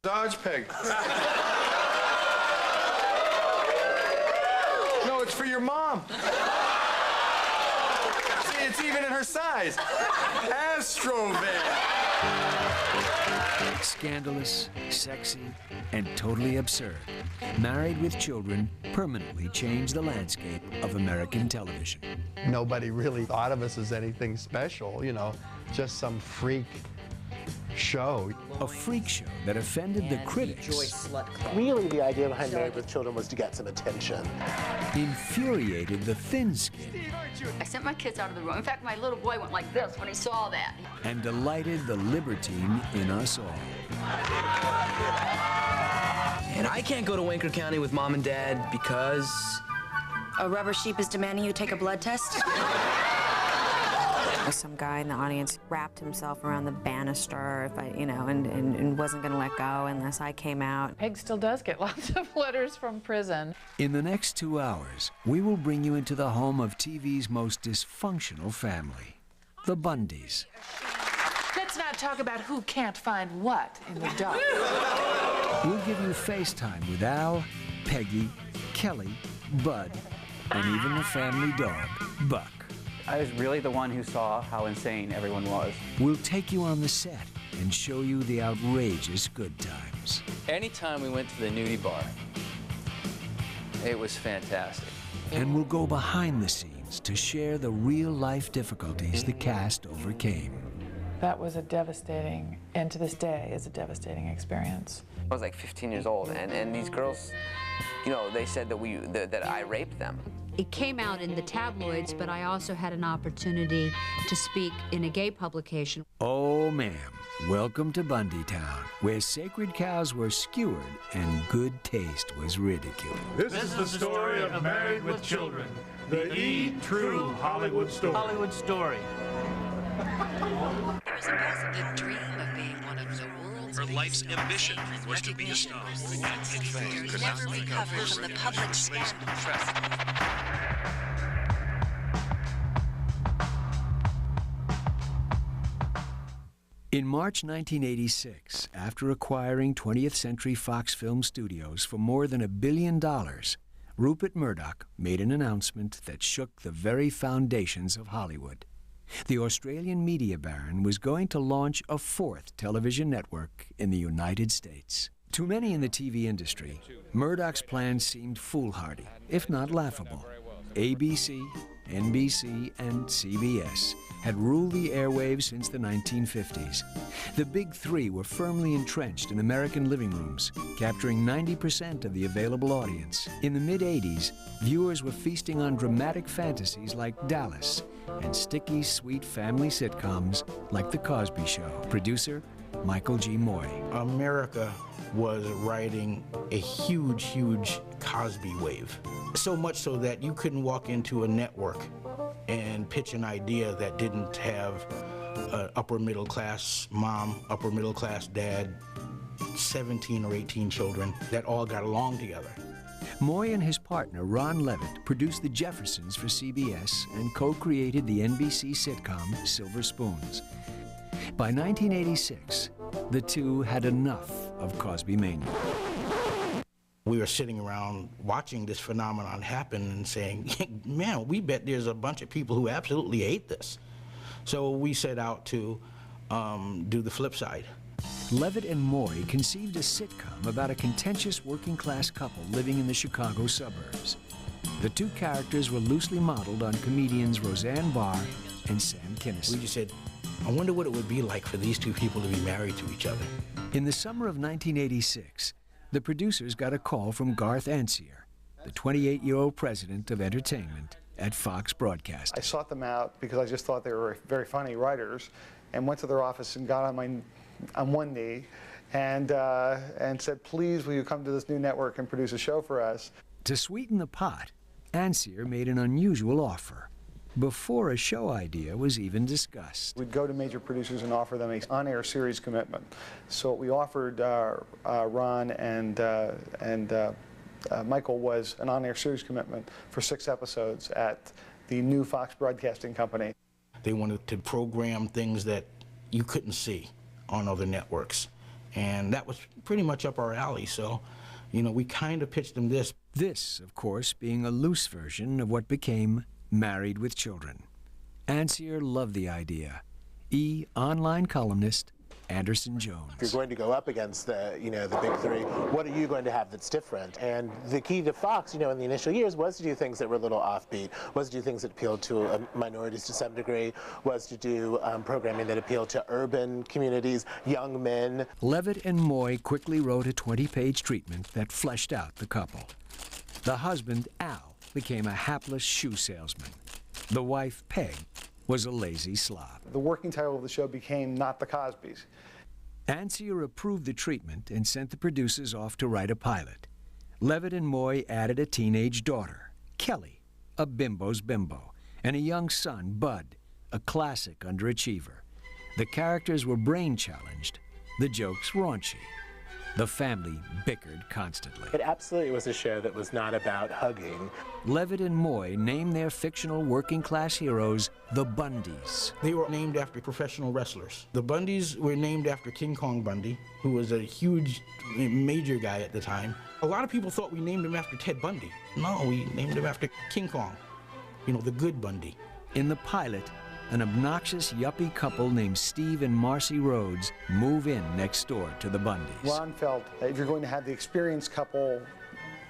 Dodge Peg. No, it's for your mom. See, it's even in her size. Astrovan. Scandalous, sexy, and totally absurd. Married with Children permanently changed the landscape of American television. Nobody really thought of us as anything special, you know, just some freak show. A freak show that offended the critics, Really, the idea behind Married with Children was to get some attention. infuriated the thin-skinned, I sent my kids out of the room. In fact, my little boy went like this when he saw that. and delighted the libertine in us all. And I can't go to Winker County with Mom and Dad because... A rubber sheep is demanding you take a blood test? Some guy in the audience wrapped himself around the banister, and wasn't going to let go unless I came out. Peg still does get lots of letters from prison. In the next 2 hours, we will bring you into the home of TV's most dysfunctional family, the Bundys. Let's not talk about who can't find what in the dark. We'll give you FaceTime with Al, Peggy, Kelly, Bud, and even the family dog, Buck. I was really the one who saw how insane everyone was. We'll take you on the set and show you the outrageous good times. Anytime we went to the nudie bar, it was fantastic. And we'll go behind the scenes to share the real-life difficulties the cast overcame. That was a devastating, and to this day is a devastating experience. I was like 15 years old, and these girls, you know, they said that I raped them. It came out in the tabloids, but I also had an opportunity to speak in a gay publication. Oh, ma'am, welcome to Bundy Town, where sacred cows were skewered and good taste was ridiculed. This is the story of Married with Children, the true Hollywood story. Hollywood story. There was a positive dream of being one of the world's Her life's ambition was to be a star. never recovered from the public scandal. In March 1986, after acquiring 20th Century Fox Film Studios for more than $1 billion, Rupert Murdoch made an announcement that shook the very foundations of Hollywood. The Australian media baron was going to launch a fourth television network in the United States. To many in the TV industry, Murdoch's plan seemed foolhardy, if not laughable. ABC, NBC, and CBS had ruled the airwaves since the 1950s. The big three were firmly entrenched in American living rooms, capturing 90% of the available audience. In the mid-'80s, viewers were feasting on dramatic fantasies like Dallas and sticky, sweet family sitcoms like The Cosby Show. Producer, Michael G. Moy. America was riding a huge, huge Cosby wave. So much so that you couldn't walk into a network and pitch an idea that didn't have an upper middle class mom, upper middle class dad, 17 or 18 children that all got along together. Moy and his partner, Ron Levitt, produced The Jeffersons for CBS and co-created the NBC sitcom Silver Spoons. By 1986, the two had enough of Cosby mania. We were sitting around watching this phenomenon happen and saying, man, we bet there's a bunch of people who absolutely hate this. So we set out to do the flip side. Levitt and Moy conceived a sitcom about a contentious working-class couple living in the Chicago suburbs. The two characters were loosely modeled on comedians Roseanne Barr and Sam Kinison. We just said, I wonder what it would be like for these two people to be married to each other. In the summer of 1986, the producers got a call from Garth Ancier, the 28-year-old president of entertainment at Fox Broadcasting. I sought them out because I just thought they were very funny writers, and went to their office and got on one knee and said, please, will you come to this new network and produce a show for us? To sweeten the pot, Ancier made an unusual offer before a show idea was even discussed. We'd go to major producers and offer them an on-air series commitment. So what we offered Ron and Michael was an on-air series commitment for 6 episodes at the new Fox Broadcasting Company. They wanted to program things that you couldn't see on other networks. And that was pretty much up our alley, so, you know, we kind of pitched them this. This, of course, being a loose version of what became Married with Children. Ansier loved the idea. Online columnist Anderson Jones. If you're going to go up against the, the big three, what are you going to have that's different? And the key to Fox, in the initial years was to do things that were a little offbeat, was to do things that appealed to minorities to some degree, was to do programming that appealed to urban communities, young men. Levitt and Moy quickly wrote a 20-page treatment that fleshed out the couple. The husband, Al, became a hapless shoe salesman. The wife, Peg, was a lazy slob. The working title of the show became Not the Cosbys. Ansier approved the treatment and sent the producers off to write a pilot. Levitt and Moy added a teenage daughter, Kelly, a bimbo's bimbo, and a young son, Bud, a classic underachiever. The characters were brain-challenged, the jokes raunchy. The family bickered constantly. It absolutely was a show that was not about hugging. Levitt and Moy named their fictional working-class heroes the Bundys. They were named after professional wrestlers. The Bundys were named after King Kong Bundy, who was a huge, major guy at the time. A lot of people thought we named him after Ted Bundy. No, we named him after King Kong, the good Bundy. In the pilot, an obnoxious yuppie couple named Steve and Marcy Rhodes move in next door to the Bundys. Ron felt that if you're going to have the experienced couple,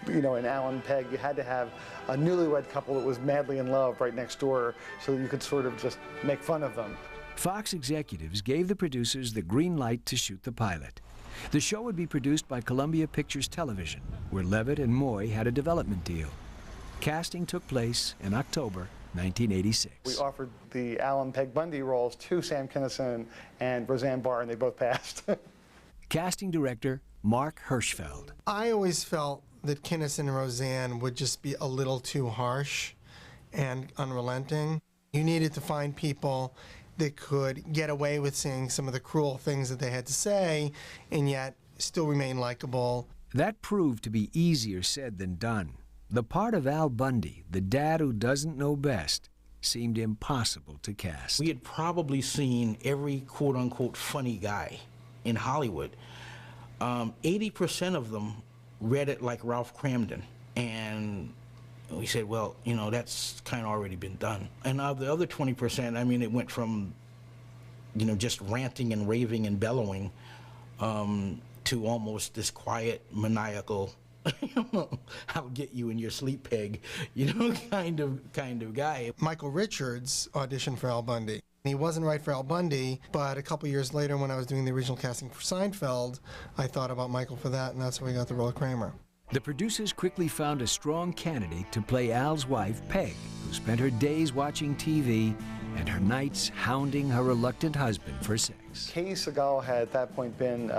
in Al and Peg, you had to have a newlywed couple that was madly in love right next door so that you could sort of just make fun of them. Fox executives gave the producers the green light to shoot the pilot. The show would be produced by Columbia Pictures Television, where Levitt and Moy had a development deal. Casting took place in October 1986. We offered the Al and Peg Bundy roles to Sam Kinison and Roseanne Barr, and they both passed. Casting director Mark Hirschfeld. I always felt that Kinison and Roseanne would just be a little too harsh and unrelenting. You needed to find people that could get away with saying some of the cruel things that they had to say and yet still remain likable. That proved to be easier said than done. The part of Al Bundy, the dad who doesn't know best, seemed impossible to cast. We had probably seen every quote-unquote funny guy in Hollywood. 80% of them read it like Ralph Cramden. And we said, well, that's kind of already been done. And of the other 20%, it went from, just ranting and raving and bellowing to almost this quiet, maniacal, I'll get you in your sleep, Peg, kind of guy. Michael Richards auditioned for Al Bundy. He wasn't right for Al Bundy, but a couple years later when I was doing the original casting for Seinfeld, I thought about Michael for that, and that's how we got the role of Kramer. The producers quickly found a strong candidate to play Al's wife, Peg, who spent her days watching TV and her nights hounding her reluctant husband for sex. Katie Sagal had at that point been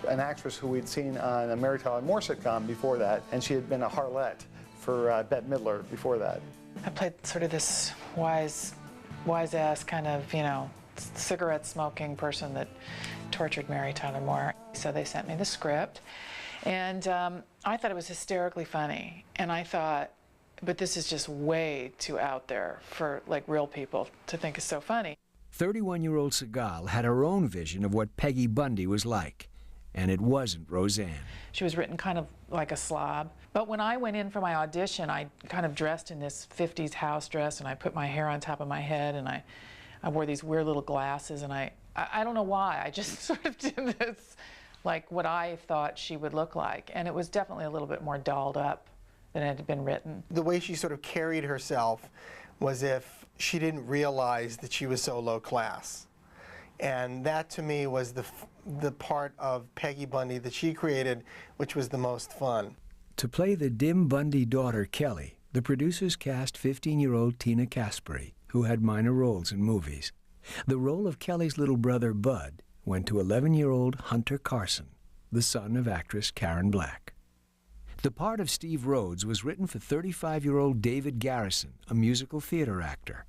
an actress who we'd seen on a Mary Tyler Moore sitcom before that, and she had been a harlot for Bette Midler before that. I played sort of this wise-ass kind of, cigarette-smoking person that tortured Mary Tyler Moore. So they sent me the script, and I thought it was hysterically funny, and I thought, but this is just way too out there for, real people to think is so funny. 31-year-old Segal had her own vision of what Peggy Bundy was like. And it wasn't Roseanne. She was written kind of like a slob. But when I went in for my audition, I kind of dressed in this 50s house dress, and I put my hair on top of my head, and I wore these weird little glasses, and I don't know why. I just sort of did this, what I thought she would look like. And it was definitely a little bit more dolled up than it had been written. The way she sort of carried herself was if she didn't realize that she was so low class. And that, to me, was the part of Peggy Bundy that she created, which was the most fun. To play the dim Bundy daughter, Kelly, the producers cast 15-year-old Tina Caspary, who had minor roles in movies. The role of Kelly's little brother, Bud, went to 11-year-old Hunter Carson, the son of actress Karen Black. The part of Steve Rhodes was written for 35-year-old David Garrison, a musical theater actor.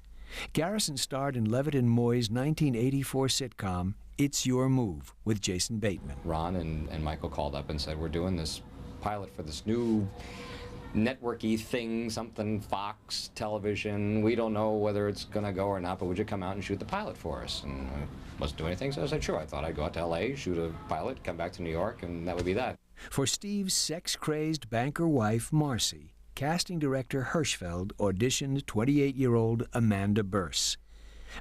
Garrison starred in Levitt and Moy's 1984 sitcom, It's Your Move, with Jason Bateman. Ron and Michael called up and said, we're doing this pilot for this new networky thing, something Fox television. We don't know whether it's going to go or not, but would you come out and shoot the pilot for us? And I wasn't doing anything, so I said, sure. I thought I'd go out to L.A., shoot a pilot, come back to New York, and that would be that. For Steve's sex-crazed banker wife, Marcy, casting director Hirschfeld auditioned 28-year-old Amanda Burse.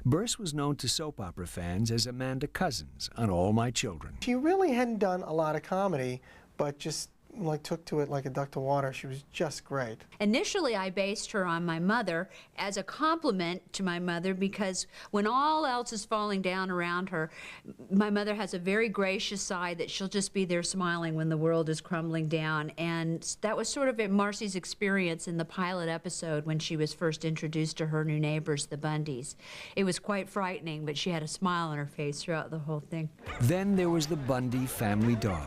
Burse was known to soap opera fans as Amanda Cousins on All My Children. She really hadn't done a lot of comedy, but just like took to it like a duck to water. She was just great. Initially, I based her on my mother as a compliment to my mother, because when all else is falling down around her, my mother has a very gracious side that she'll just be there smiling when the world is crumbling down. And that was sort of Marcy's experience in the pilot episode when she was first introduced to her new neighbors, the Bundys. It was quite frightening, but she had a smile on her face throughout the whole thing. Then there was the Bundy family dog.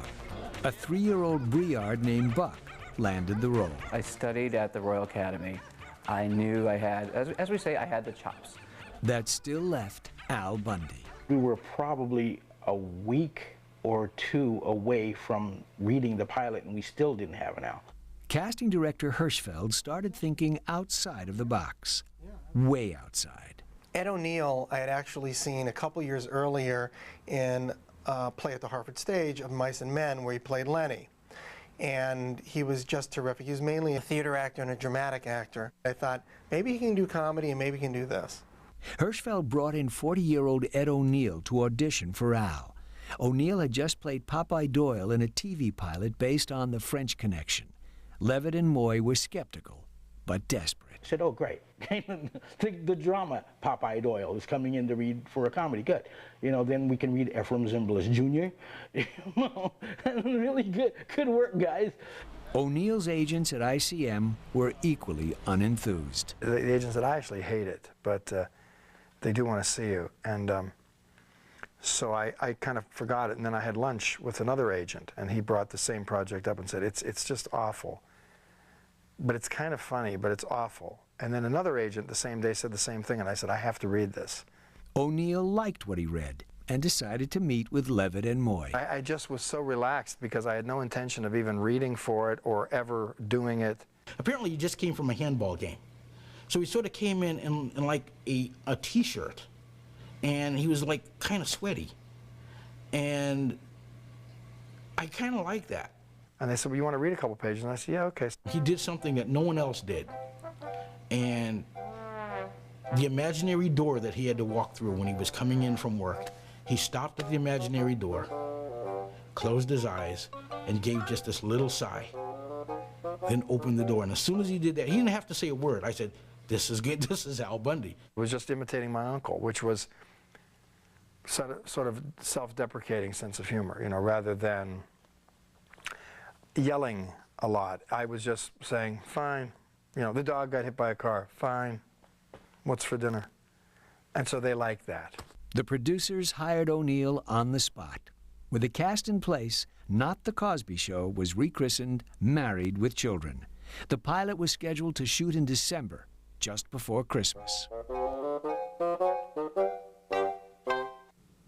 A 3-year-old Briard named Buck landed the role. I studied at the Royal Academy. I knew I had, as we say, I had the chops. That still left Al Bundy. We were probably a week or two away from reading the pilot, and we still didn't have an Al. Casting director Hirschfeld started thinking outside of the box, way outside. Ed O'Neill I had actually seen a couple years earlier in a play at the Hartford Stage of Mice and Men, where he played Lenny. And he was just terrific. He was mainly a theater actor and a dramatic actor. I thought, maybe he can do comedy and maybe he can do this. Hirschfeld brought in 40-year-old Ed O'Neill to audition for Al. O'Neill had just played Popeye Doyle in a TV pilot based on The French Connection. Levitt and Moy were skeptical, but desperate. I said, oh, great. the drama Popeye Doyle is coming in to read for a comedy. Good. You know, then we can read Ephraim Zimbalist Jr. Really good work, guys. O'Neill's agents at ICM were equally unenthused. The agents that I actually hate it, but they do want to see you. And so I kind of forgot it, and then I had lunch with another agent, and he brought the same project up and said, it's just awful. But it's kind of funny, but it's awful. And then another agent the same day said the same thing, and I said, I have to read this. O'Neill liked what he read and decided to meet with Levitt and Moy. I just was so relaxed because I had no intention of even reading for it or ever doing it. Apparently he just came from a handball game. So he sort of came in like a T-shirt, and he was like kind of sweaty. And I kind of like that. And they said, well, you want to read a couple pages? And I said, yeah, okay. He did something that no one else did. And the imaginary door that he had to walk through when he was coming in from work, he stopped at the imaginary door, closed his eyes, and gave just this little sigh, then opened the door. And as soon as he did that, he didn't have to say a word. I said, this is good, this is Al Bundy. It was just imitating my uncle, which was sort of self-deprecating sense of humor, you know, rather than yelling a lot. I was just saying, fine. You know, the dog got hit by a car. Fine. What's for dinner? And so they liked that. The producers hired O'Neill on the spot. With a cast in place, Not the Cosby Show was rechristened Married with Children. The pilot was scheduled to shoot in December, just before Christmas.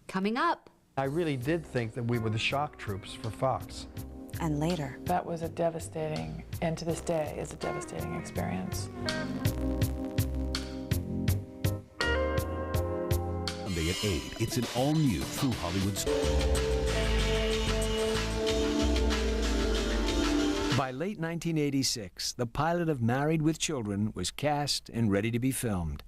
Coming up. I really did think that we were the shock troops for Fox. And later. That was a devastating, and to this day is a devastating experience. Sunday at 8, it's an all-new True Hollywood Story. By late 1986, the pilot of Married with Children was cast and ready to be filmed.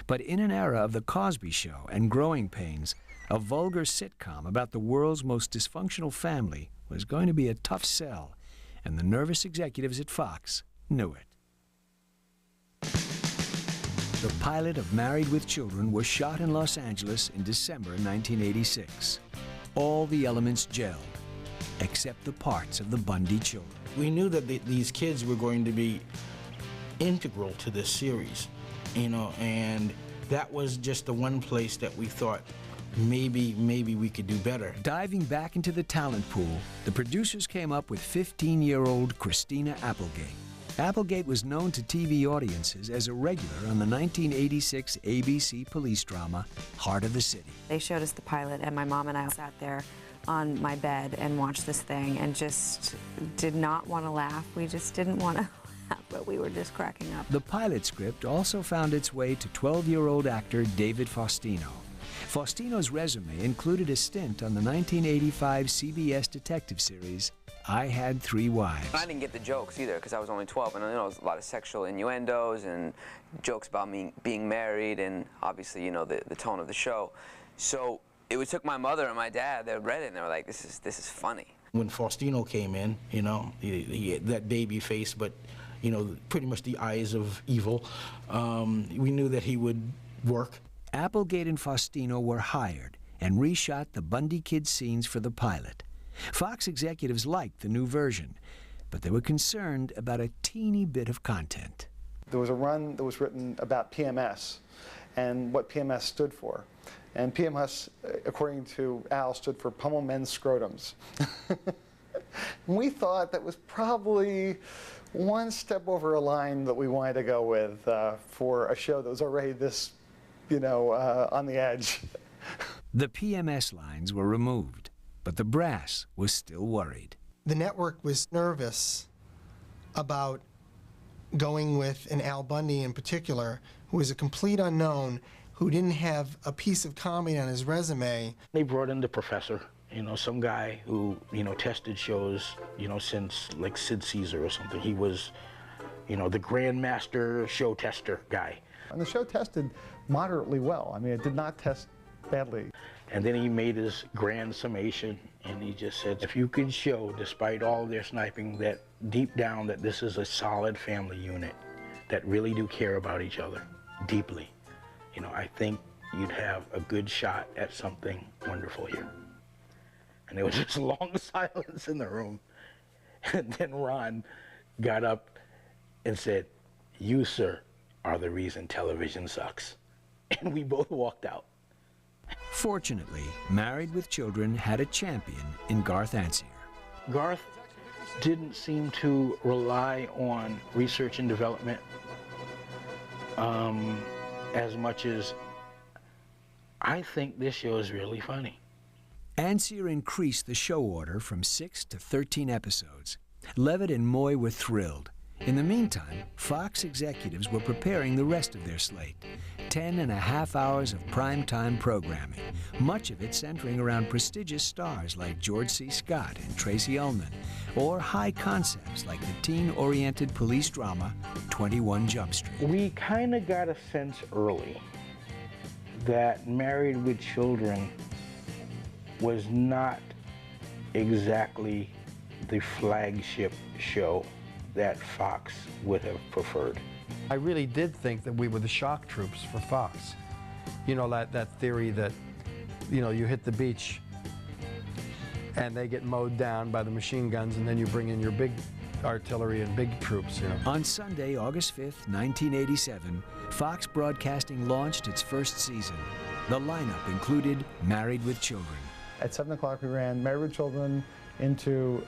But in an era of The Cosby Show and Growing Pains, a vulgar sitcom about the world's most dysfunctional family was going to be a tough sell, and the nervous executives at Fox knew it. The pilot of Married with Children was shot in Los Angeles in December 1986. All the elements gelled, except the parts of the Bundy children. We knew that these kids were going to be integral to this series, you know, and that was just the one place that we thought, maybe we could do better. Diving back into the talent pool, the producers came up with 15-year-old Christina Applegate. Applegate was known to TV audiences as a regular on the 1986 ABC police drama, Heart of the City. They showed us the pilot, and my mom and I sat there on my bed and watched this thing and just did not want to laugh. We just didn't want to laugh, but we were just cracking up. The pilot script also found its way to 12-year-old actor David Faustino. Faustino's resume included a stint on the 1985 CBS detective series, I Had Three Wives. I didn't get the jokes either because I was only 12, and I know there was a lot of sexual innuendos and jokes about me being married, and obviously, you know, the tone of the show. So it took my mother and my dad, they read it and they were like, this is funny. When Faustino came in, you know, he had that baby face, but, you know, pretty much the eyes of evil, we knew that he would work. Applegate and Faustino were hired and reshot the Bundy Kid scenes for the pilot. Fox executives liked the new version, but they were concerned about a teeny bit of content. There was a run that was written about PMS and what PMS stood for. And PMS, according to Al, stood for Pummel Men's Scrotums. We thought that was probably one step over a line that we wanted to go with for a show that was already this, you know, on the edge. The PMS lines were removed, but the brass was still worried. The network was nervous about going with an Al Bundy in particular, who was a complete unknown, who didn't have a piece of comedy on his resume. They brought in the professor, you know, some guy who, you know, tested shows, you know, since like Sid Caesar or something. He was, you know, the grandmaster show tester guy. And the show tested moderately well. I mean, it did not test badly. And then he made his grand summation, and he just said, if you can show, despite all their sniping, that deep down that this is a solid family unit that really do care about each other deeply, you know, I think you'd have a good shot at something wonderful here. And there was this long silence in the room. And then Ron got up and said, you, sir, are the reason television sucks. And we both walked out. Fortunately, Married with Children had a champion in Garth Ancier. Garth didn't seem to rely on research and development as much as, I think this show is really funny. Ancier increased the show order from 6 to 13 episodes. Levitt and Moy were thrilled. In the meantime, Fox executives were preparing the rest of their slate. 10.5 hours of primetime programming, much of it centering around prestigious stars like George C. Scott and Tracy Ullman, or high concepts like the teen-oriented police drama 21 Jump Street. We kind of got a sense early that Married with Children was not exactly the flagship show that Fox would have preferred. I really did think that we were the shock troops for Fox. You know, that theory that, you know, you hit the beach and they get mowed down by the machine guns, and then you bring in your big artillery and big troops, you know. On Sunday, August 5th, 1987, Fox Broadcasting launched its first season. The lineup included Married with Children. At 7 o'clock, we ran Married with Children into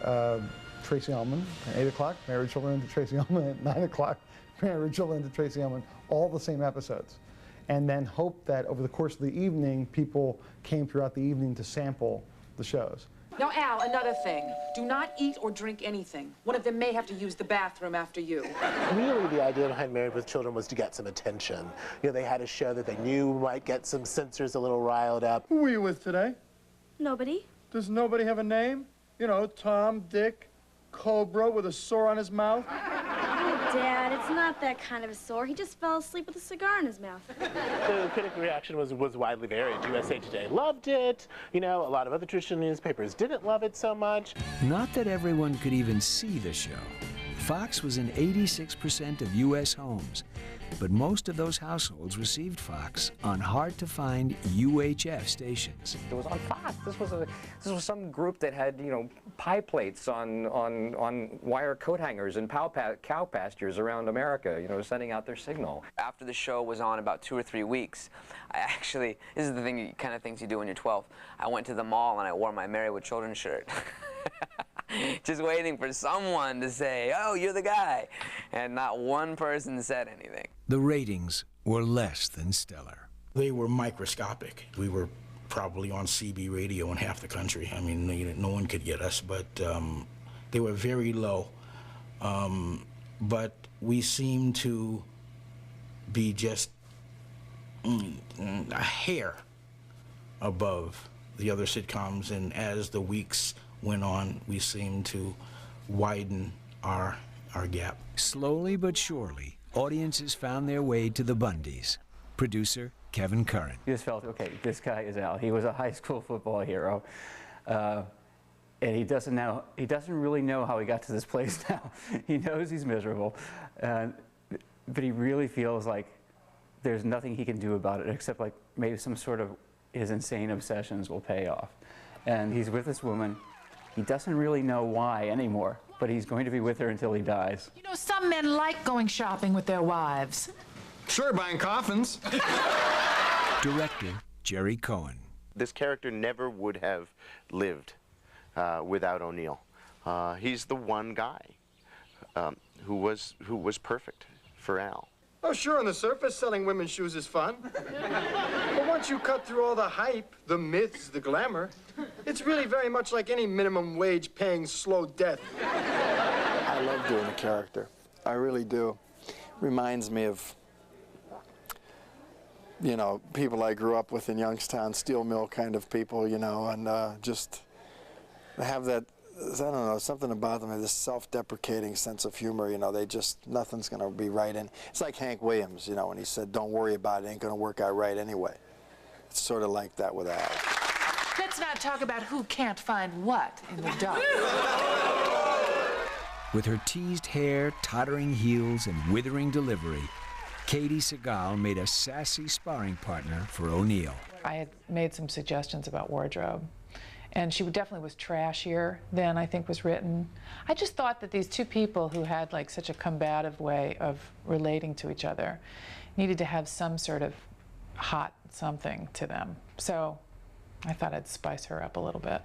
Tracy Ullman. At 8 o'clock, Married with Children into Tracy Ullman. At 9 o'clock, Married with Children into Tracy Ullman. All the same episodes. And then hoped that over the course of the evening, people came throughout the evening to sample the shows. Now, Al, another thing. Do not eat or drink anything. One of them may have to use the bathroom after you. Really, the idea behind Married with Children was to get some attention. You know, they had a show that they knew might get some censors a little riled up. Who were you with today? Nobody. Does nobody have a name? You know, Tom, Dick, Cobra with a sore on his mouth? Oh, Dad, it's not that kind of a sore. He just fell asleep with a cigar in his mouth. The critic reaction was widely varied. USA Today loved it. You know, a lot of other traditional newspapers didn't love it so much. Not that everyone could even see the show. Fox was in 86% of U.S. homes, but most of those households received Fox on hard-to-find UHF stations. It was on Fox. This was some group that had, you know, pie plates on wire coat hangers and cow pastures around America, you know, sending out their signal. After the show was on about 2 or 3 weeks, I actually, this is the thing, kind of things you do when you're 12. I went to the mall and I wore my Married with Children shirt. Just waiting for someone to say, oh, you're the guy. And not one person said anything. The ratings were less than stellar. They were microscopic. We were probably on CB radio in half the country. I mean, no one could get us, but they were very low. But we seem to be just a hair above the other sitcoms, and as the weeks went on, we seemed to widen our gap. Slowly but surely, audiences found their way to the Bundys. Producer Kevin Curran. You just felt, okay, this guy is Al. He was a high school football hero. And he doesn't really know how he got to this place now. He knows he's miserable, but he really feels like there's nothing he can do about it except like maybe some sort of his insane obsessions will pay off. And he's with this woman. He doesn't really know why anymore, but he's going to be with her until he dies. You know, some men like going shopping with their wives. Sure, buying coffins. Director Jerry Cohen. This character never would have lived without O'Neill. He's the one guy who was perfect for Al. Oh, sure, on the surface, selling women's shoes is fun. But once you cut through all the hype, the myths, the glamour, it's really very much like any minimum wage paying slow death. I love doing the character. I really do. Reminds me of, you know, people I grew up with in Youngstown, steel mill kind of people, you know, and just have that, I don't know, something about them, this self-deprecating sense of humor, you know, they just, nothing's going to be right. And it's like Hank Williams, you know, when he said, don't worry about it, it ain't going to work out right anyway. It's sort of like that with Al. Let's not talk about who can't find what in the dark. With her teased hair, tottering heels, and withering delivery, Katie Segal made a sassy sparring partner for O'Neill. I had made some suggestions about wardrobe, and she definitely was trashier than I think was written. I just thought that these two people who had like such a combative way of relating to each other needed to have some sort of hot something to them. So I thought I'd spice her up a little bit.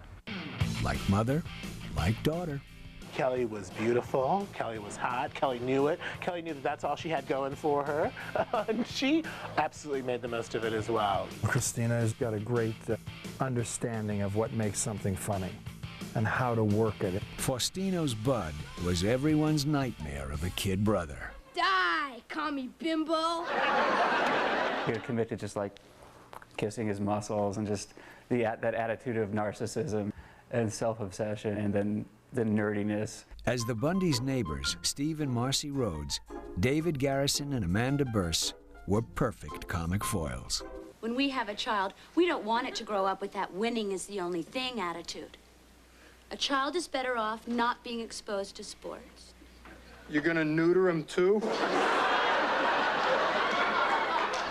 Like mother, like daughter. Kelly was beautiful, Kelly was hot, Kelly knew it. Kelly knew that that's all she had going for her, and she absolutely made the most of it as well. Christina has got a great understanding of what makes something funny and how to work it. Faustino's Bud was everyone's nightmare of a kid brother. Die! Call me bimbo! He would commit to just like kissing his muscles and just that attitude of narcissism and self-obsession, and then the nerdiness. As the Bundys' neighbors, Steve and Marcy Rhodes, David Garrison and Amanda Burse were perfect comic foils. When we have a child, we don't want it to grow up with that winning is the only thing attitude. A child is better off not being exposed to sports. You're gonna neuter him too?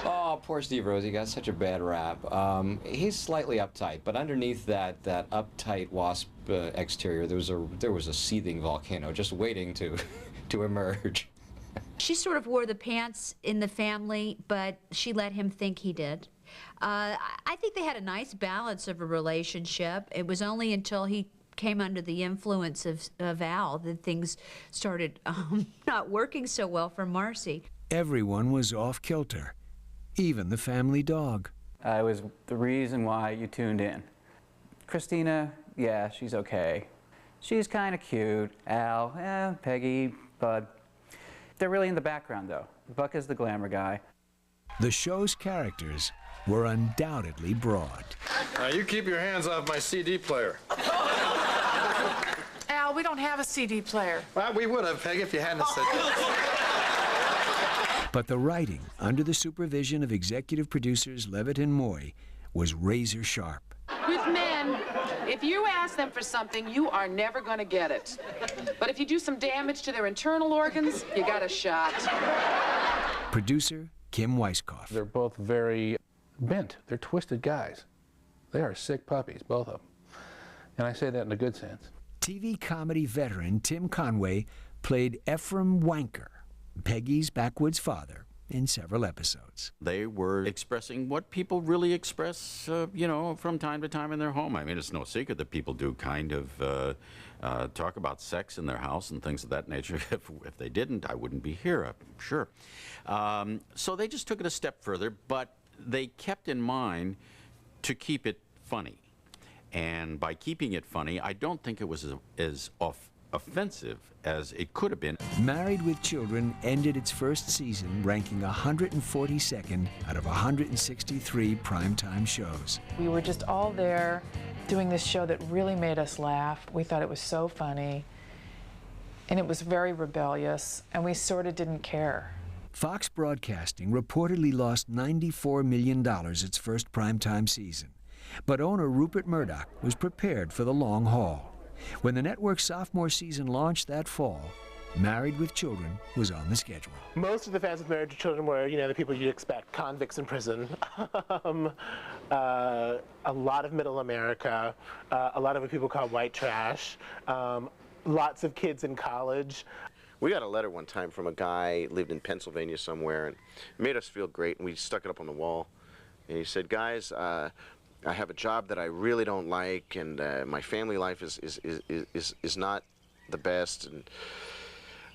Oh, poor Steve Rose, he got such a bad rap. He's slightly uptight, but underneath that uptight wasp exterior, there was a seething volcano just waiting to emerge. She sort of wore the pants in the family, but she let him think he did. I think they had a nice balance of a relationship. It was only until he came under the influence of Al that things started not working so well for Marcy. Everyone was off kilter, even the family dog. I was the reason why you tuned in. Christina, yeah, she's okay. She's kind of cute. Al, Peggy, Bud. They're really in the background, though. Buck is the glamour guy. The show's characters were undoubtedly broad. You keep your hands off my CD player. Al, we don't have a CD player. Well, we would have, Peg, if you hadn't said that. But the writing, under the supervision of executive producers Levitt and Moy, was razor sharp. With men, if you ask them for something, you are never going to get it. But if you do some damage to their internal organs, you got a shot. Producer Kim Weiskopf. They're both very bent. They're twisted guys. They are sick puppies, both of them. And I say that in a good sense. TV comedy veteran Tim Conway played Ephraim Wanker, Peggy's backwoods father, in several episodes. They were expressing what people really express, you know, from time to time in their home. I mean, it's no secret that people do kind of talk about sex in their house and things of that nature. If they didn't, I wouldn't be here, I'm sure. So they just took it a step further, but they kept in mind to keep it funny. And by keeping it funny, I don't think it was as offensive as it could have been. Married with Children ended its first season ranking 142nd out of 163 primetime shows. We were just all there doing this show that really made us laugh. We thought it was so funny, and it was very rebellious, and we sort of didn't care. Fox Broadcasting reportedly lost $94 million its first primetime season, but owner Rupert Murdoch was prepared for the long haul. When the network's sophomore season launched that fall, Married with Children was on the schedule. Most of the fans of Married with Children were, the people you'd expect, convicts in prison, a lot of middle America, a lot of what people call white trash, lots of kids in college. We got a letter one time from a guy who lived in Pennsylvania somewhere, and it made us feel great, and we stuck it up on the wall. And he said, guys, I have a job that I really don't like, and my family life is not the best, and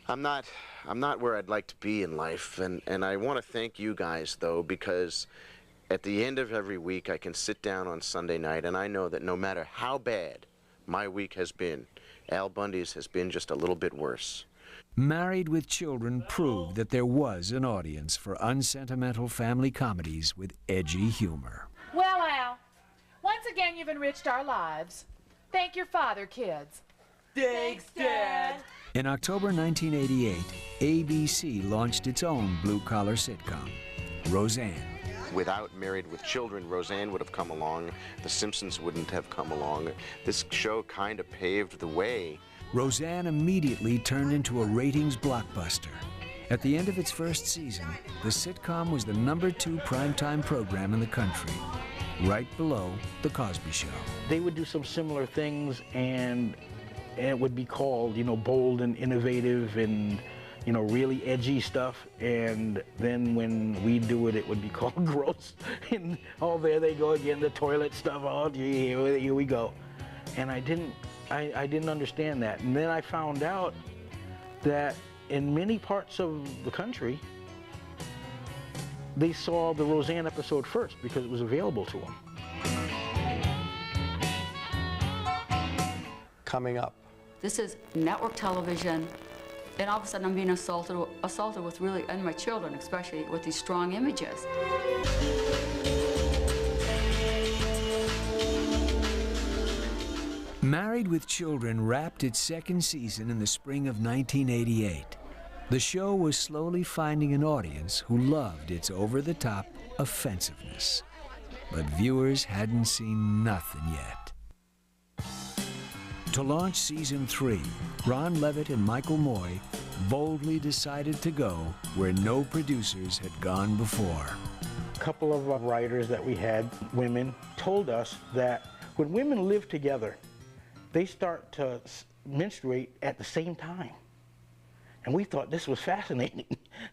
I'm not where I'd like to be in life, and I want to thank you guys though, because at the end of every week I can sit down on Sunday night and I know that no matter how bad my week has been, Al Bundy's has been just a little bit worse. Married with Children proved that there was an audience for unsentimental family comedies with edgy humor. Well, Al, once again you've enriched our lives. Thank your father, kids. Thanks, Dad. In October 1988, ABC launched its own blue-collar sitcom, Roseanne. Without Married with Children, Roseanne would have come along, The Simpsons wouldn't have come along. This show kind of paved the way. Roseanne immediately turned into a ratings blockbuster. At the end of its first season, the sitcom was the #2 primetime program in the country, right below The Cosby Show. They would do some similar things, and it would be called, bold and innovative and, really edgy stuff. And then when we do it, it would be called gross. And, oh, there they go again, the toilet stuff. Oh, gee, here we go. And I didn't understand that. And then I found out that in many parts of the country, they saw the Roseanne episode first because it was available to them. Coming up. This is network television, and all of a sudden I'm being assaulted with really, and my children especially, with these strong images. Married with Children wrapped its second season in the spring of 1988. The show was slowly finding an audience who loved its over-the-top offensiveness. But viewers hadn't seen nothing yet. To launch season 3, Ron Levitt and Michael Moy boldly decided to go where no producers had gone before. A couple of writers that we had, women, told us that when women live together, they start to menstruate at the same time. And we thought this was fascinating.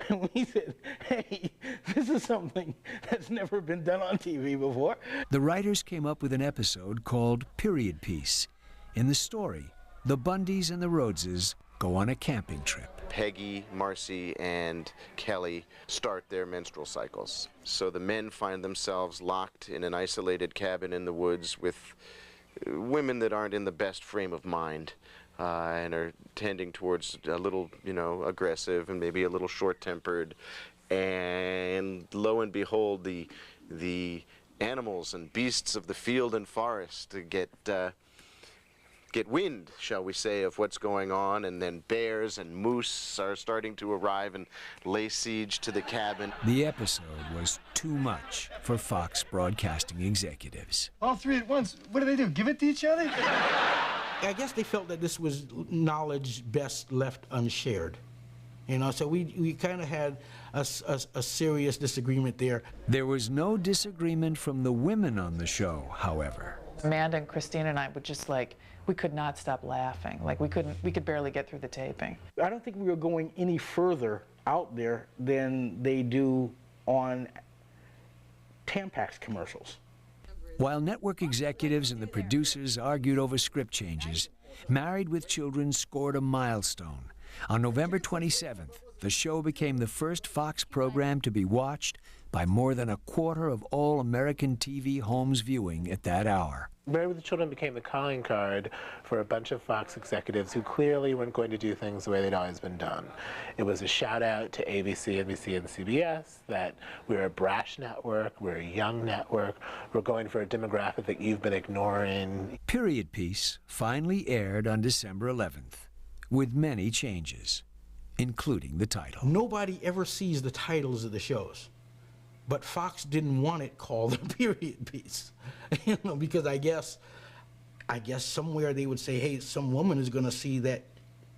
And we said, hey, this is something that's never been done on TV before. The writers came up with an episode called Period Piece. In the story, the Bundys and the Rhodeses go on a camping trip. Peggy, Marcy, and Kelly start their menstrual cycles. So the men find themselves locked in an isolated cabin in the woods with women that aren't in the best frame of mind and are tending towards a little, aggressive and maybe a little short-tempered. And lo and behold, the animals and beasts of the field and forest get wind, shall we say, of what's going on, and then bears and moose are starting to arrive and lay siege to the cabin. The episode was too much for Fox Broadcasting executives. All three at once, what do? Give it to each other? I guess they felt that this was knowledge best left unshared. So we kind of had a serious disagreement there. There was no disagreement from the women on the show, however. Amanda and Christina and I would just we could not stop laughing. We could barely get through the taping. I don't think we were going any further out there than they do on Tampax commercials. While network executives and the producers argued over script changes, Married with Children scored a milestone. On November 27th, the show became the first Fox program to be watched by more than a quarter of all American TV homes viewing at that hour. Married with Children became the calling card for a bunch of Fox executives who clearly weren't going to do things the way they'd always been done. It was a shout out to ABC, NBC, and CBS that we're a brash network, we're a young network, we're going for a demographic that you've been ignoring. Period Piece finally aired on December 11th, with many changes, including the title. Nobody ever sees the titles of the shows, but Fox didn't want it called a period piece, you know, because I guess somewhere they would say, hey, some woman is going to see that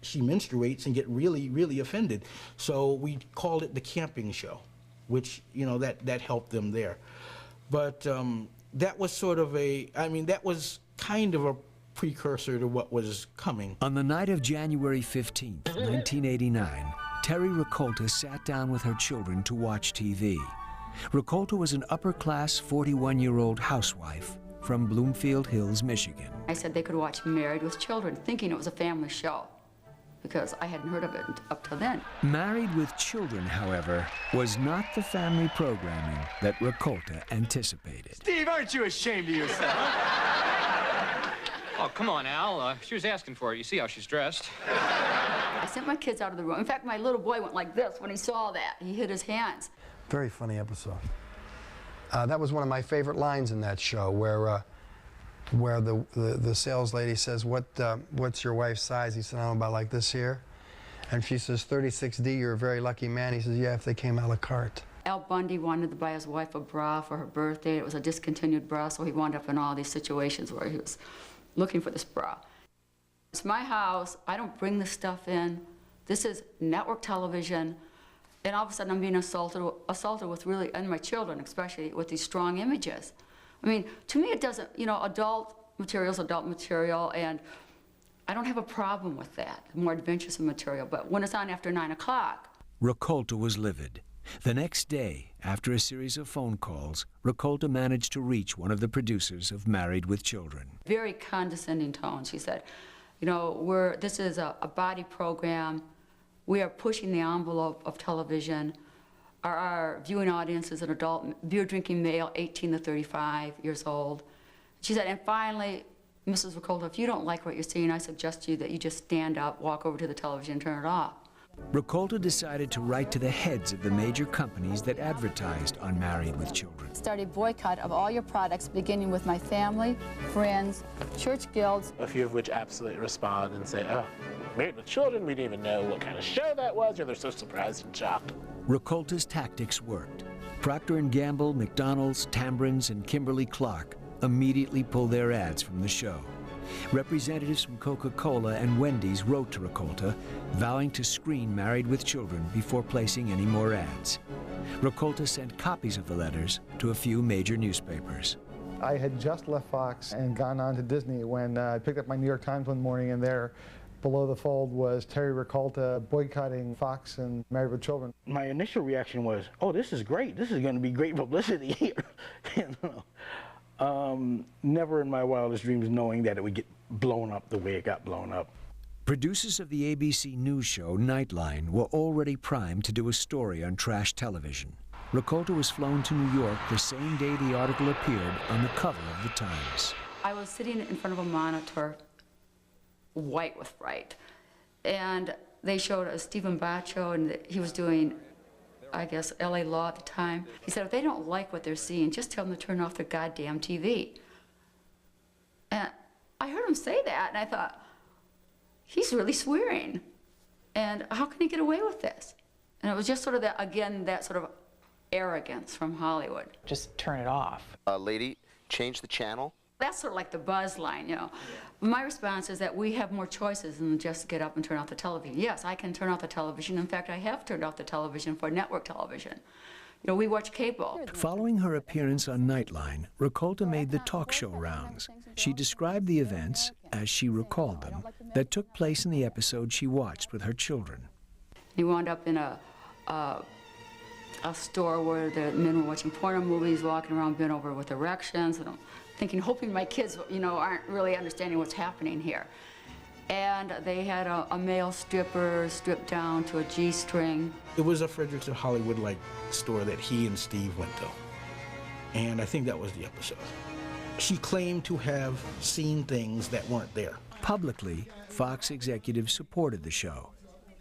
she menstruates and get really, really offended. So we called it the camping show, which, you know, that helped them there. But that was sort of that was kind of a precursor to what was coming. On the night of January 15th, 1989, Terry Raccolta sat down with her children to watch TV. Raccolta was an upper-class 41-year-old housewife from Bloomfield Hills, Michigan. I said they could watch Married with Children, thinking it was a family show, because I hadn't heard of it up till then. Married with Children, however, was not the family programming that Raccolta anticipated. Steve, aren't you ashamed of yourself? Oh, come on, Al. She was asking for it. You see how she's dressed. I sent my kids out of the room. In fact, my little boy went like this when he saw that. He hid his hands. Very funny episode. That was one of my favorite lines in that show, where the sales lady says, what's your wife's size? He said, I'm about like this here. And she says, 36D, you're a very lucky man. He says, yeah, if they came a la carte. Al Bundy wanted to buy his wife a bra for her birthday. It was a discontinued bra, so he wound up in all these situations where he was looking for this bra. It's my house. I don't bring this stuff in. This is network television. And all of a sudden, I'm being assaulted with really, and my children especially, with these strong images. I mean, to me, it doesn't, you know, adult material, and I don't have a problem with that, more adventurous material. But when it's on after 9 o'clock. Raccolta was livid. The next day, after a series of phone calls, Raccolta managed to reach one of the producers of Married with Children. Very condescending tone. She said, you know, this is a body program. We are pushing the envelope of television. Our viewing audience is an adult, beer-drinking male, 18 to 35 years old. She said, and finally, Mrs. Raccolta, if you don't like what you're seeing, I suggest to you that you just stand up, walk over to the television, and turn it off. Raccolta decided to write to the heads of the major companies that advertised on Married with Children. Start a boycott of all your products, beginning with my family, friends, church guilds. A few of which absolutely respond and say, oh, Married with Children, we didn't even know what kind of show that was, or they're so surprised and shocked. Raccolta's tactics worked. Procter & Gamble, McDonald's, Tambrins, and Kimberly-Clark immediately pulled their ads from the show. Representatives from Coca-Cola and Wendy's wrote to Raccolta, vowing to screen Married with Children before placing any more ads. Raccolta sent copies of the letters to a few major newspapers. I had just left Fox and gone on to Disney when I picked up my New York Times one morning, and there, below the fold, was Terry Raccolta boycotting Fox and Married with Children. My initial reaction was, oh, this is great. This is going to be great publicity here. You know? Never in my wildest dreams knowing that it would get blown up the way it got blown up. Producers of the ABC News show Nightline were already primed to do a story on trash television. Raccolta was flown to New York the same day the article appeared on the cover of the Times. I was sitting in front of a monitor, white with fright, and they showed Stephen Baccio, and he was doing, I guess, LA Law at the time. He said, if they don't like what they're seeing, just tell them to turn off their goddamn TV. And I heard him say that, and I thought, he's really swearing. And how can he get away with this? And it was just sort of that, again, that sort of arrogance from Hollywood. Just turn it off. Lady, change the channel. That's sort of like the buzz line, you know. My response is that we have more choices than just get up and turn off the television. Yes, I can turn off the television. In fact, I have turned off the television for network television. You know, we watch cable. Following her appearance on Nightline, Raccolta made the talk show rounds. She described the events, as she recalled them, that took place in the episode she watched with her children. He wound up in a store where the men were watching porno movies, walking around bent over with erections, and I'm thinking, hoping my kids, you know, aren't really understanding what's happening here. And they had a male stripper stripped down to a G-string. It was a Fredericks of Hollywood-like store that he and Steve went to. And I think that was the episode. She claimed to have seen things that weren't there. Publicly, Fox executives supported the show.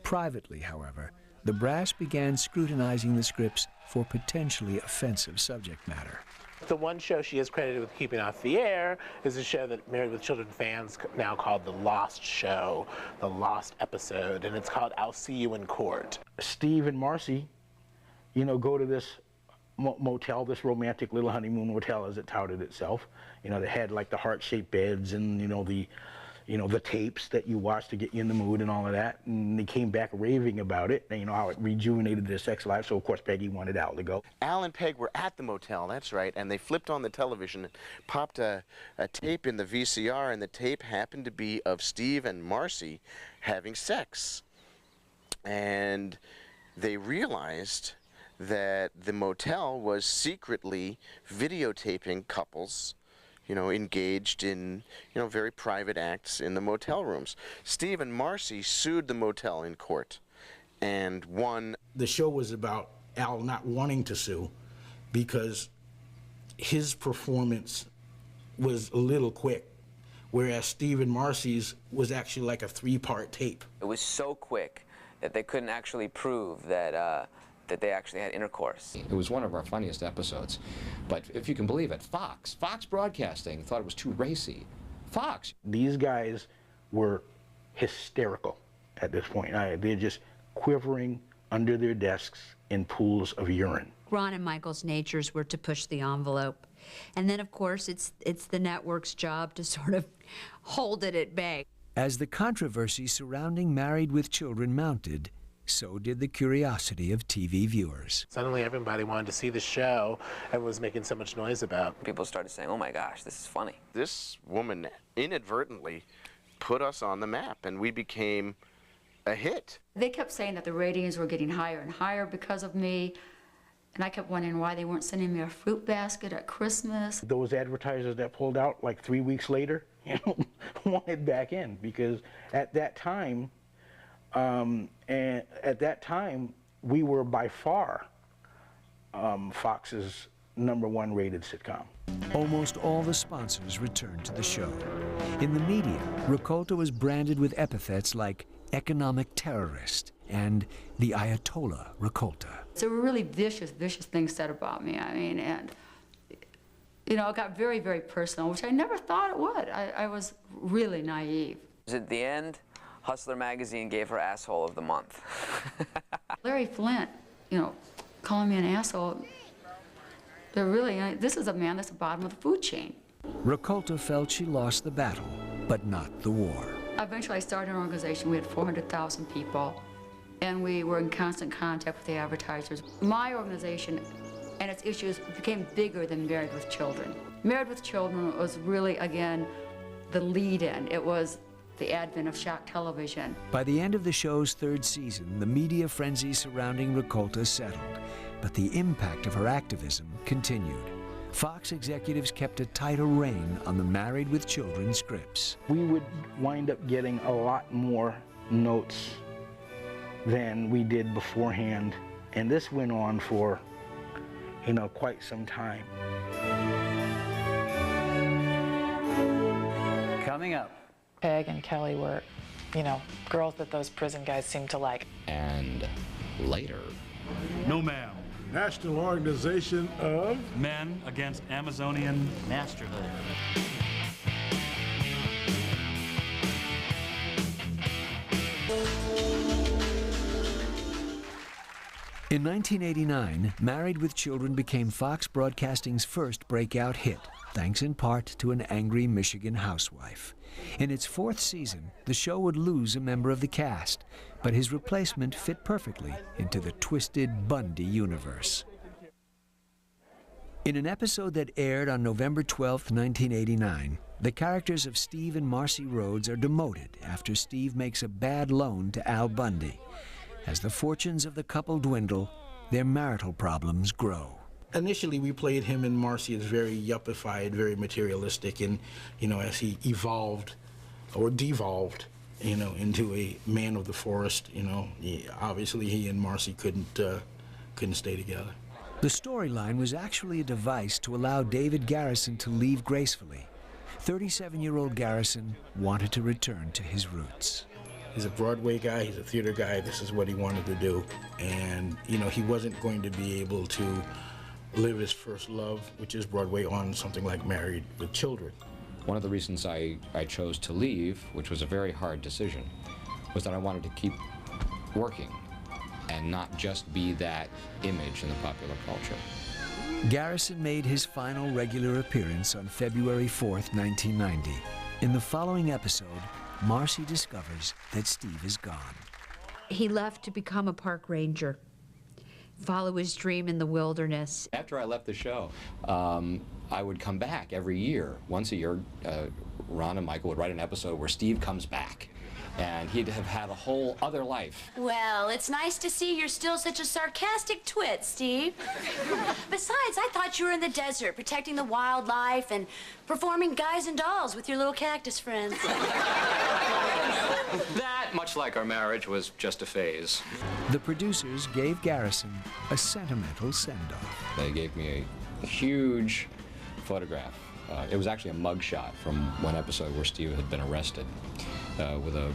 Privately, however, the brass began scrutinizing the scripts for potentially offensive subject matter. The one show she is credited with keeping off the air is a show that Married with Children fans now call The Lost Show, The Lost Episode, and it's called I'll See You in Court. Steve and Marcy, go to this motel, this romantic little honeymoon motel as it touted itself. They had like the heart-shaped beds and, the tapes that you watch to get you in the mood and all of that. And they came back raving about it, and how it rejuvenated their sex life. So, of course, Peggy wanted Al to go. Al and Peg were at the motel, that's right, and they flipped on the television and popped a tape in the VCR, and the tape happened to be of Steve and Marcy having sex. And they realized that the motel was secretly videotaping couples engaged in, very private acts in the motel rooms. Steve and Marcy sued the motel in court and won. The show was about Al not wanting to sue because his performance was a little quick, whereas Steve and Marcy's was actually like a 3-part tape. It was so quick that they couldn't actually prove that that they actually had intercourse. It was one of our funniest episodes. But if you can believe it, Fox Broadcasting thought it was too racy. Fox. These guys were hysterical at this point. They're just quivering under their desks in pools of urine. Ron and Michael's natures were to push the envelope. And then, of course, it's the network's job to sort of hold it at bay. As the controversy surrounding Married with Children mounted, so did the curiosity of TV viewers. Suddenly everybody wanted to see the show and was making so much noise about. People started saying, oh my gosh, this is funny. This woman inadvertently put us on the map, and we became a hit. They kept saying that the ratings were getting higher and higher because of me, and I kept wondering why they weren't sending me a fruit basket at Christmas. Those advertisers that pulled out like 3 weeks later, wanted back in, because at that time, we were by far Fox's #1 rated sitcom. Almost all the sponsors returned to the show. In the media, Ricolta was branded with epithets like economic terrorist and the Ayatollah Ricolta. So really vicious things said about me. I mean, and it got very, very personal, which I never thought it would. I was really naive. At the end, Hustler magazine gave her asshole of the month. Larry Flint, calling me an asshole, they're really, this is a man that's at the bottom of the food chain. Ricolta felt she lost the battle, but not the war. Eventually I started an organization. We had 400,000 people, and we were in constant contact with the advertisers. My organization and its issues became bigger than Married with Children. Married with Children was really, again, the lead-in. It was the advent of shock television. By the end of the show's 3rd season, the media frenzy surrounding Ricolta settled, but the impact of her activism continued. Fox executives kept a tighter rein on the Married with Children scripts. We would wind up getting a lot more notes than we did beforehand, and this went on for, quite some time. Coming up. Peg and Kelly were, girls that those prison guys seemed to like. And later. No, ma'am. National Organization of Men Against Amazonian Masterhood. In 1989, Married with Children became Fox Broadcasting's first breakout hit, thanks in part to an angry Michigan housewife. In its 4th season, the show would lose a member of the cast, but his replacement fit perfectly into the twisted Bundy universe. In an episode that aired on November 12, 1989, the characters of Steve and Marcy Rhodes are demoted after Steve makes a bad loan to Al Bundy. As the fortunes of the couple dwindle, their marital problems grow. Initially, we played him and Marcy as very yuppified, very materialistic, and, as he evolved or devolved you know, into a man of the forest. You know, obviously he and Marcy couldn't stay together. The storyline was actually a device to allow David Garrison to leave gracefully. 37-year-old Garrison wanted to return to his roots. He's a Broadway guy, he's a theater guy, this is what he wanted to do. And, you know, he wasn't going to be able to live his first love, which is Broadway, on something like Married with Children. One of the reasons I chose to leave, which was a very hard decision, was that I wanted to keep working and not just be that image in the popular culture. Garrison made his final regular appearance on February 4th, 1990. In the following episode, Marcy discovers that Steve is gone. He left to become a park ranger, follow his dream in the wilderness. After I left the show, I would come back every year. Once a year, Ron and Michael would write an episode where Steve comes back. And he'd have had a whole other life. Well, it's nice to see you're still such a sarcastic twit, Steve. Besides, I thought you were in the desert, protecting the wildlife and performing Guys and Dolls with your little cactus friends. That, much like our marriage, was just a phase. The producers gave Garrison a sentimental send-off. They gave me a huge photograph. It was actually a mug shot from one episode where Steve had been arrested. With a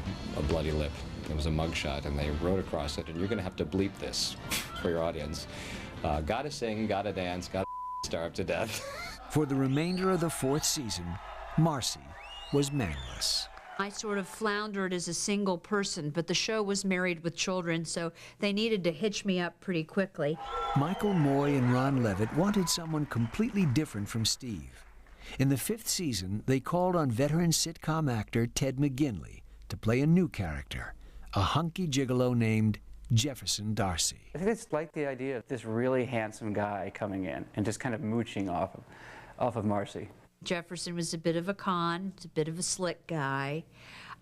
bloody lip. It was a mugshot, and they wrote across it, and you're going to have to bleep this for your audience. Gotta sing, gotta dance, gotta starve to death. For the remainder of the 4th season, Marcy was manless. I sort of floundered as a single person, but the show was Married with Children, so they needed to hitch me up pretty quickly. Michael Moy and Ron Levitt wanted someone completely different from Steve. In the 5th season, they called on veteran sitcom actor Ted McGinley to play a new character, a hunky gigolo named Jefferson Darcy. I think it's like the idea of this really handsome guy coming in and just kind of mooching off of Marcy. Jefferson was a bit of a con, a bit of a slick guy.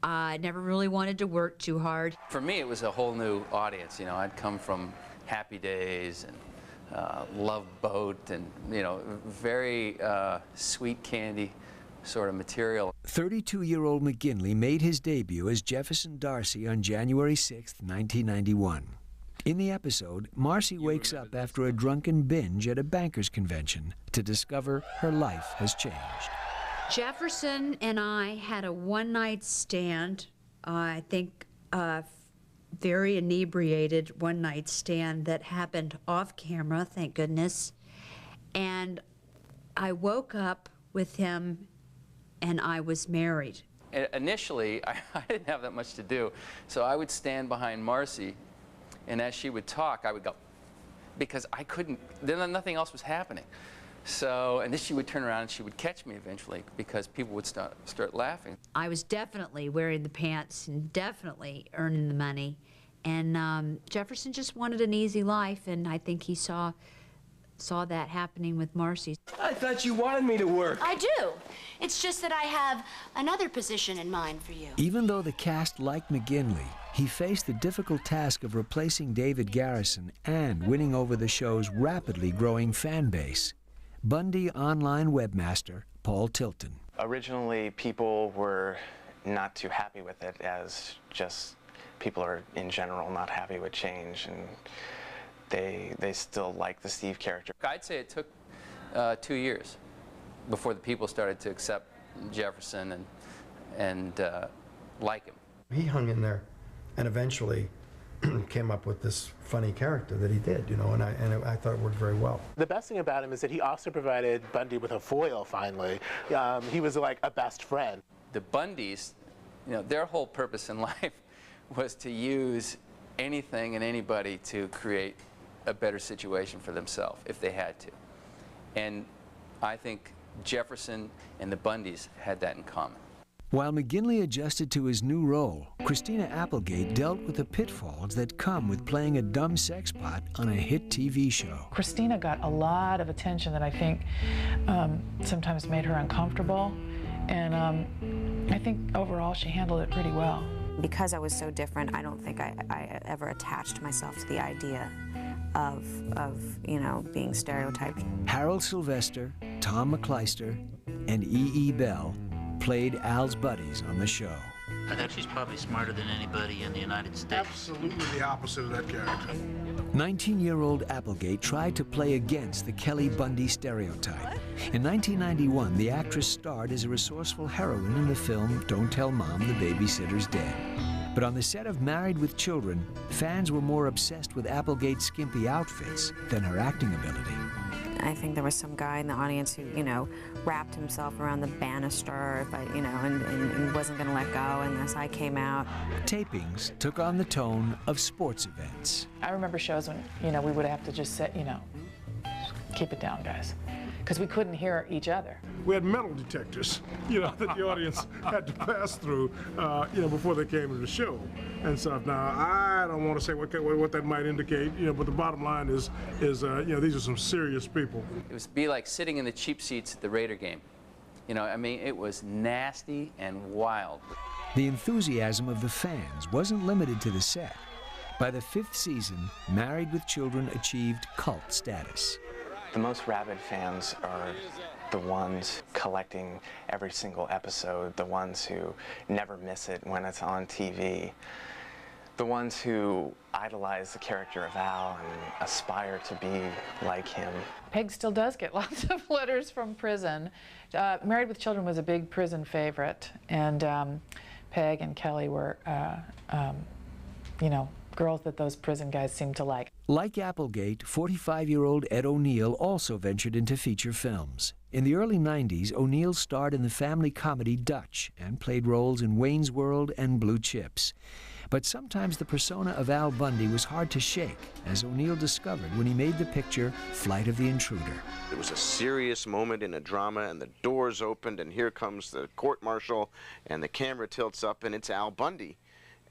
Never really wanted to work too hard. For me, it was a whole new audience. You know, I'd come from Happy Days and Love Boat and, you know, very sweet candy sort of material. 32-year-old McGinley made his debut as Jefferson Darcy on January 6, 1991. In the episode, Marcy wakes up after a drunken binge at a bankers convention to discover her life has changed. Jefferson and I had a one-night stand, I think very inebriated one-night stand that happened off camera, thank goodness. And I woke up with him and I was married. Initially, I didn't have that much to do, so I would stand behind Marcy, and as she would talk, I would go, because I couldn't, then nothing else was happening. So, and then she would turn around and she would catch me eventually because people would start laughing. I was definitely wearing the pants and definitely earning the money. And Jefferson just wanted an easy life, and I think he saw that happening with Marcy. I thought you wanted me to work. I do. It's just that I have another position in mind for you. Even though the cast liked McGinley, he faced the difficult task of replacing David Garrison and winning over the show's rapidly growing fan base. Bundy online webmaster Paul Tilton. Originally, people were not too happy with it, as just people are in general not happy with change, and they still like the Steve character. I'd say it took 2 years before the people started to accept Jefferson and like him. He hung in there and eventually came up with this funny character that he did, you know, and I thought it worked very well. The best thing about him is that he also provided Bundy with a foil, finally. He was like a best friend. The Bundys, you know, their whole purpose in life was to use anything and anybody to create a better situation for themselves if they had to. And I think Jefferson and the Bundys had that in common. While McGinley adjusted to his new role, Christina Applegate dealt with the pitfalls that come with playing a dumb sex pot on a hit TV show. Christina got a lot of attention that I think sometimes made her uncomfortable, and I think overall she handled it pretty well. Because I was so different, I don't think I ever attached myself to the idea of you know, being stereotyped. Harold Sylvester, Tom McClyster, and E.E. Bell played Al's buddies on the show. I think she's probably smarter than anybody in the United States. Absolutely the opposite of that character. 19-year-old Applegate tried to play against the Kelly Bundy stereotype. In 1991, the actress starred as a resourceful heroine in the film Don't Tell Mom the Babysitter's Dead. But on the set of Married with Children, fans were more obsessed with Applegate's skimpy outfits than her acting ability. I think there was some guy in the audience who, you know, wrapped himself around the banister, and wasn't going to let go, and as I came out. Tapings took on the tone of sports events. I remember shows when, you know, we would have to just say, you know, keep it down, guys, because we couldn't hear each other. We had metal detectors, you know, that the audience had to pass through, you know, before they came to the show and stuff. Now, I don't want to say what that might indicate, you know, but the bottom line is, you know, these are some serious people. It was be like sitting in the cheap seats at the Raider game. You know, I mean, it was nasty and wild. The enthusiasm of the fans wasn't limited to the set. By the 5th season, Married with Children achieved cult status. The most rabid fans are the ones collecting every single episode, the ones who never miss it when it's on TV, the ones who idolize the character of Al and aspire to be like him. Peg still does get lots of letters from prison. Married with Children was a big prison favorite, and Peg and Kelly were, you know, girls that those prison guys seemed to like. Like Applegate, 45-year-old Ed O'Neill also ventured into feature films. In the early 90s, O'Neill starred in the family comedy Dutch and played roles in Wayne's World and Blue Chips. But sometimes the persona of Al Bundy was hard to shake, as O'Neill discovered when he made the picture Flight of the Intruder. It was a serious moment in a drama, and the doors opened, and here comes the court-martial, and the camera tilts up, and it's Al Bundy.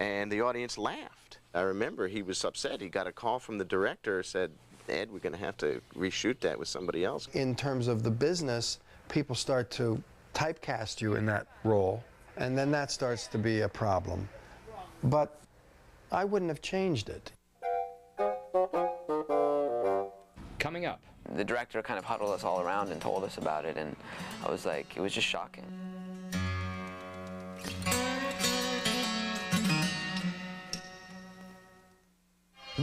And the audience laughed. I remember he was upset. He got a call from the director, said, Ed, we're going to have to reshoot that with somebody else. In terms of the business, people start to typecast you in that role, and then that starts to be a problem. But I wouldn't have changed it. Coming up. The director kind of huddled us all around and told us about it, and I was like, it was just shocking.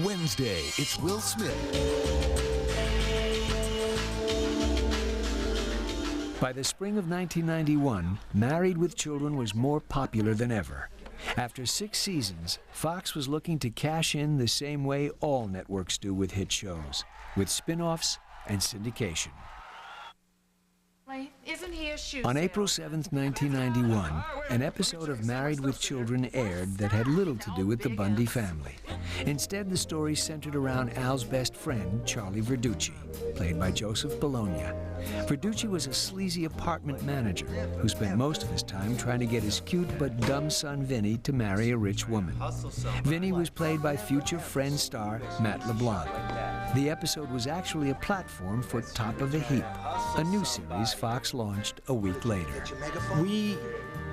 Wednesday, it's Will Smith. By the spring of 1991, Married with Children was more popular than ever. After 6 seasons, Fox was looking to cash in the same way all networks do with hit shows, with spin-offs and syndication. Isn't he a shoe On April 7, 1991, an episode of Married with Children aired that had little to do with the Bundy family. Instead, the story centered around Al's best friend, Charlie Verducci, played by Joseph Bologna. Verducci was a sleazy apartment manager who spent most of his time trying to get his cute but dumb son Vinny to marry a rich woman. Vinny was played by future Friends star Matt LeBlanc. The episode was actually a platform for Top of the Heap, a new series Fox launched a week later. We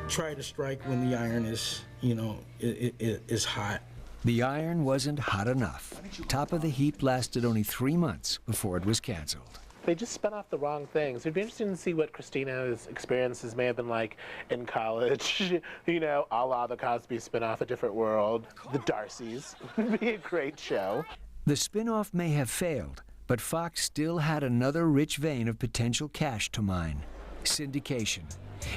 try to strike when the iron is, you know, is hot. The iron wasn't hot enough. Top of the Heap lasted only 3 months before it was canceled. They just spun off the wrong things. It'd be interesting to see what Christina's experiences may have been like in college. You know, a la the Cosby spin-off, A Different World, The Darcys. Would be a great show. The spin-off may have failed, but Fox still had another rich vein of potential cash to mine: syndication.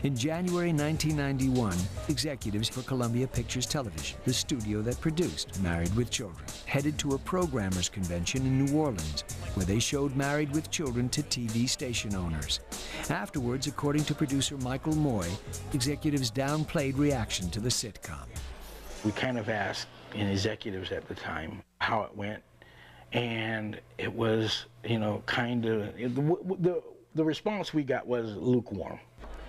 In January 1991, executives for Columbia Pictures Television, the studio that produced Married with Children, headed to a programmers convention in New Orleans, where they showed Married with Children to TV station owners. Afterwards, according to producer Michael Moy, executives downplayed reaction to the sitcom. We kind of asked executives at the time how it went, and it was, you know, kind of, the response we got was lukewarm.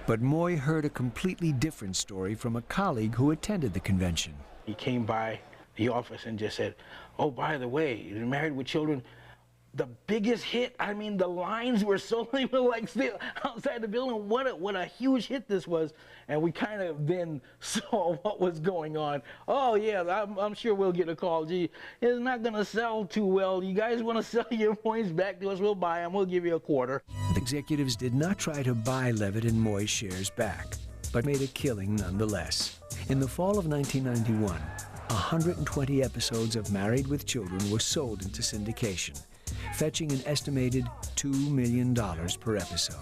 But Moy heard a completely different story from a colleague who attended the convention. He came by the office and just said, oh, by the way, you're Married with Children, the biggest hit. I mean, the lines were so, they were like still outside the building. What a huge hit this was. And we kind of then saw what was going on. Oh yeah, I'm sure we'll get a call. Gee, it's not gonna sell too well. You guys want to sell your points back to us? We'll buy them. We'll give you a quarter. The executives did not try to buy Levitt and Moy's shares back, but made a killing nonetheless. In the fall of 1991, 120 episodes of Married with Children were sold into syndication, fetching an estimated $2 million per episode.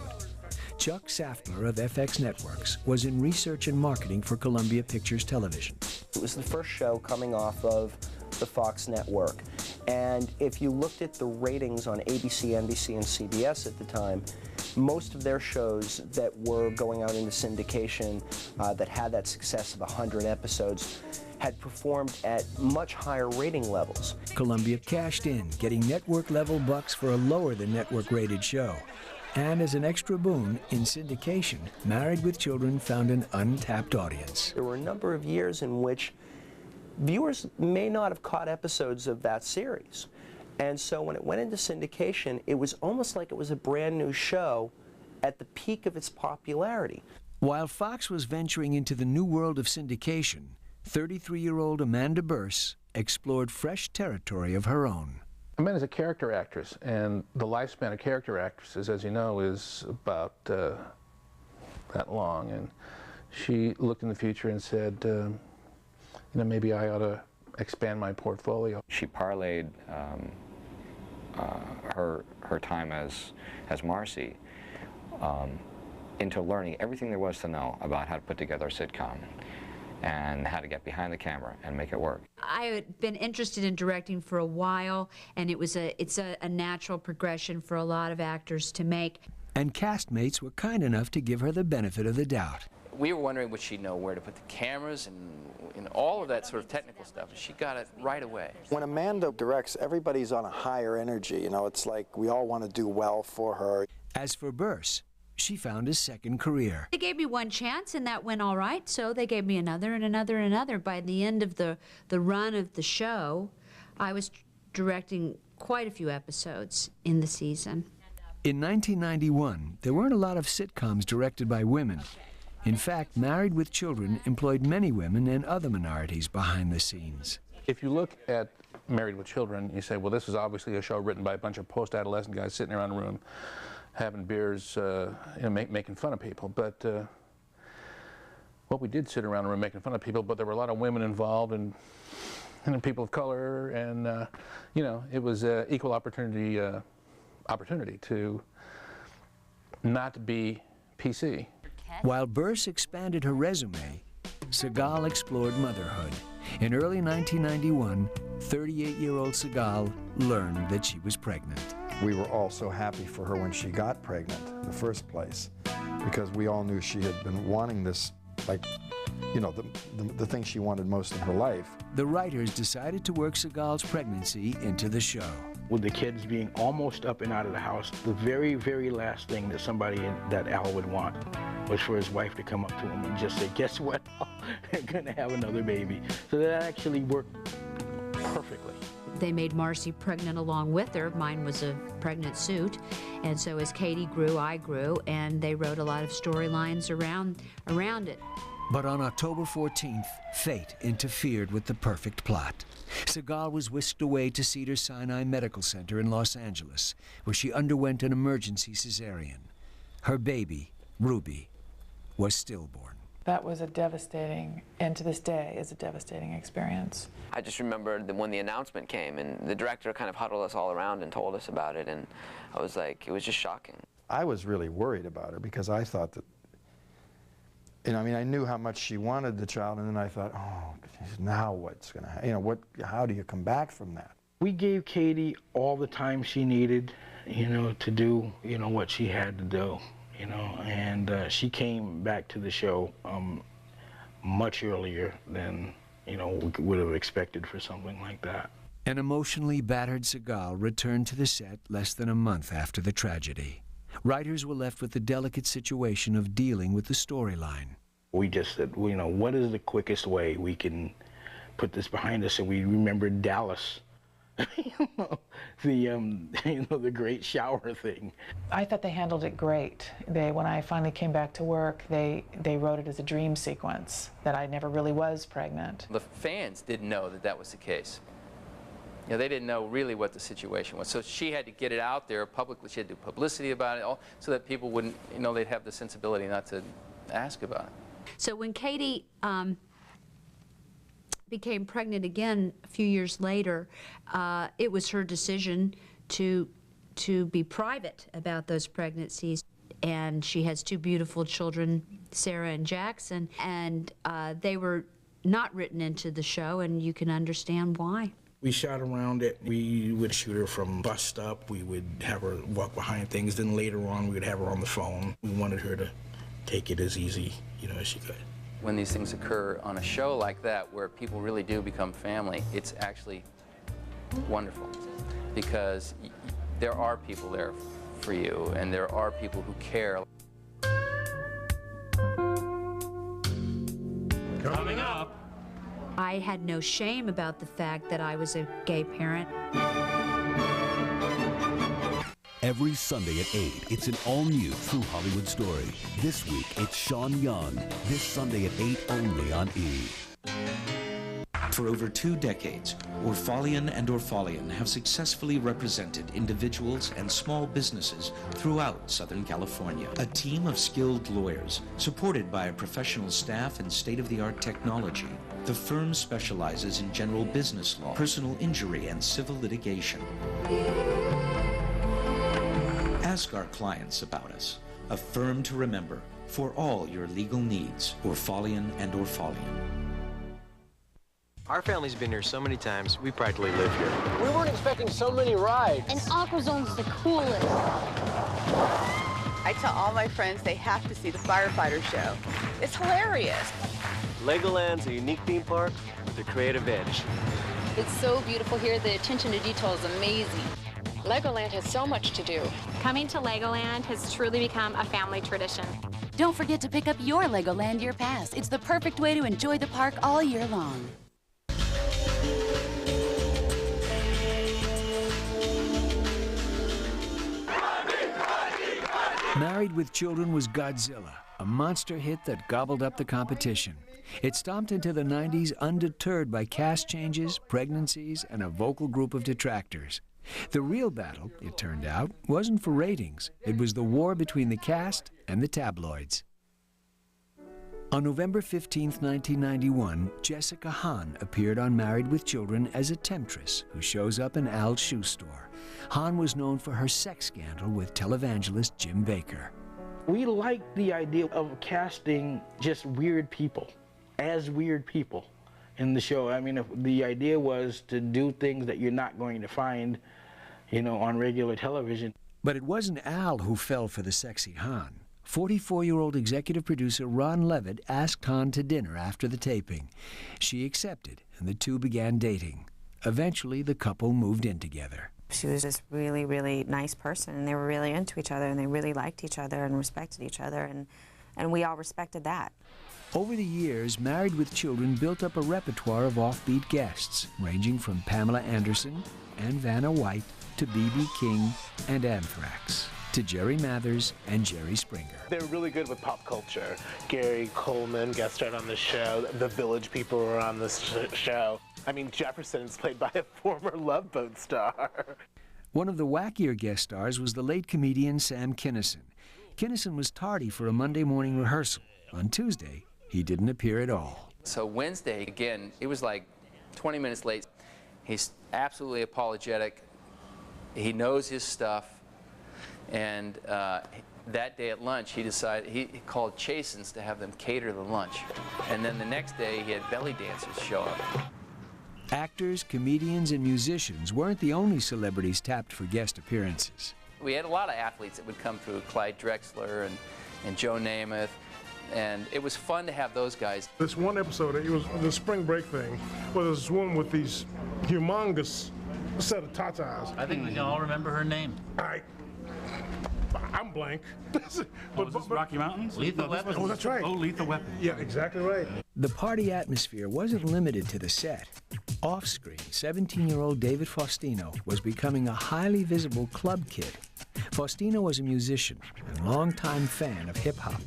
Chuck Saftler of FX Networks was in research and marketing for Columbia Pictures Television. It was the first show coming off of the Fox network. And if you looked at the ratings on ABC, NBC, and CBS at the time, most of their shows that were going out into syndication that had that success of 100 episodes had performed at much higher rating levels. Columbia cashed in, getting network-level bucks for a lower-than-network-rated show. And as an extra boon, in syndication, Married with Children found an untapped audience. There were a number of years in which viewers may not have caught episodes of that series. And so when it went into syndication, it was almost like it was a brand new show at the peak of its popularity. While Fox was venturing into the new world of syndication, 33-year-old Amanda Burse explored fresh territory of her own. Amanda's a character actress, and the lifespan of character actresses, as you know, is about that long. And she looked in the future and said, you know, maybe I ought to expand my portfolio. She parlayed her time as Marcy into learning everything there was to know about how to put together a sitcom and how to get behind the camera and make it work. I had been interested in directing for a while, and it's a natural progression for a lot of actors to make. And castmates were kind enough to give her the benefit of the doubt. We were wondering would she know where to put the cameras and all of that sort of technical stuff, and she got it right away. When Amanda directs, everybody's on a higher energy. You know, it's like we all want to do well for her. As for Burse, she found a second career. They gave me one chance, and that went all right, so they gave me another and another and another. By the end of the run of the show, I was directing quite a few episodes in the season. In 1991, there weren't a lot of sitcoms directed by women. In fact, Married with Children employed many women and other minorities behind the scenes. If you look at Married with Children, you say, well, this is obviously a show written by a bunch of post-adolescent guys sitting around a room having beers, making fun of people. But well, we did sit around a room making fun of people, but there were a lot of women involved and people of color, and you know, it was equal opportunity to not be PC. While Burse expanded her resume, Segal explored motherhood. In early 1991, 38-year-old Segal learned that she was pregnant. We were all so happy for her when she got pregnant in the first place, because we all knew she had been wanting this, like, you know, the thing she wanted most in her life. The writers decided to work Segal's pregnancy into the show. With the kids being almost up and out of the house, the very, very last thing that somebody that Al would want was for his wife to come up to him and just say, guess what, they're gonna have another baby. So that actually worked perfectly. They made Marcy pregnant along with her. Mine was a pregnant suit. And so as Katie grew, I grew, and they wrote a lot of storylines around it. But on October 14th, fate interfered with the perfect plot. Segal was whisked away to Cedars-Sinai Medical Center in Los Angeles, where she underwent an emergency cesarean. Her baby, Ruby, was stillborn. That was a devastating, and to this day is a devastating experience. I just remember when the announcement came and the director kind of huddled us all around and told us about it, and I was like, it was just shocking. I was really worried about her because I thought that, and I mean, I knew how much she wanted the child, and then I thought, oh, now what's going to happen? You know, how do you come back from that? We gave Katie all the time she needed, you know, to do, you know, what she had to do. You know, and she came back to the show much earlier than, you know, we would have expected for something like that. An emotionally battered Segal returned to the set less than a month after the tragedy. Writers were left with the delicate situation of dealing with the storyline. We just said, well, you know, what is the quickest way we can put this behind us? And we remembered Dallas. The great shower thing. I thought they handled it great. When I finally came back to work, they wrote it as a dream sequence, that I never really was pregnant. The fans didn't know that that was the case. You know, they didn't know really what the situation was. So she had to get it out there publicly. She had to do publicity about it, so that people wouldn't, you know, they'd have the sensibility not to ask about it. So when Katie became pregnant again a few years later, it was her decision to be private about those pregnancies. And she has 2 beautiful children, Sarah and Jackson, and they were not written into the show, and you can understand why. We shot around it. We would shoot her from bus stop. We would have her walk behind things. Then later on, we would have her on the phone. We wanted her to take it as easy, as she could. When these things occur on a show like that, where people really do become family, it's actually wonderful, because there are people there for you, and there are people who care. Coming up. I had no shame about the fact that I was a gay parent. Every Sunday at 8, it's an all-new True Hollywood Story. This week, it's Sean Young. This Sunday at 8 only on E! For over 2 decades, Orphalian and Orphalian have successfully represented individuals and small businesses throughout Southern California. A team of skilled lawyers, supported by a professional staff and state-of-the-art technology. The firm specializes in general business law, personal injury, and civil litigation. Ask our clients about us. A firm to remember for all your legal needs. Orphalian and Orphalian. Our family's been here so many times, we practically live here. We weren't expecting so many rides. And AquaZone's the coolest. I tell all my friends they have to see the firefighter show. It's hilarious. Legoland's a unique theme park with a creative edge. It's so beautiful here. The attention to detail is amazing. Legoland has so much to do. Coming to Legoland has truly become a family tradition. Don't forget to pick up your Legoland Year Pass. It's the perfect way to enjoy the park all year long. Married with Children was Godzilla, a monster hit that gobbled up the competition. It stomped into the 90s undeterred by cast changes, pregnancies, and a vocal group of detractors. The real battle, it turned out, wasn't for ratings. It was the war between the cast and the tabloids. On November 15, 1991, Jessica Hahn appeared on Married with Children as a temptress who shows up in Al's shoe store. Hahn was known for her sex scandal with televangelist Jim Baker. We liked the idea of casting just weird people, as weird people in the show. I mean, the idea was to do things that you're not going to find, on regular television. But it wasn't Al who fell for the sexy Hahn. 44-year-old executive producer Ron Levitt asked Hahn to dinner after the taping. She accepted, and the two began dating. Eventually, the couple moved in together. She was just really, really nice person, and they were really into each other, and they really liked each other and respected each other, and we all respected that. Over the years, Married with Children built up a repertoire of offbeat guests, ranging from Pamela Anderson and Vanna White to B.B. King and Anthrax, to Jerry Mathers and Jerry Springer. They're really good with pop culture. Gary Coleman guest starred on the show. The Village People were on this show. I mean, Jefferson is played by a former Love Boat star. One of the wackier guest stars was the late comedian Sam Kinison. Kinison was tardy for a Monday morning rehearsal. On Tuesday, he didn't appear at all. So Wednesday, again, it was like 20 minutes late. He's absolutely apologetic. He knows his stuff. And that day at lunch, he called Chasen's to have them cater the lunch. And then the next day, he had belly dancers show up. Actors, comedians, and musicians weren't the only celebrities tapped for guest appearances. We had a lot of athletes that would come through, Clyde Drexler and Joe Namath, and it was fun to have those guys. This one episode, it was the spring break thing, where this woman with these humongous set of tatas. I think we can all remember her name. I'm blank. Was this Rocky Mountains? Lethal Weapon. Oh, that's right. Oh, Lethal Weapon. Yeah, exactly right. The party atmosphere wasn't limited to the set. Off-screen, 17-year-old David Faustino was becoming a highly visible club kid. Faustino was a musician and longtime fan of hip-hop.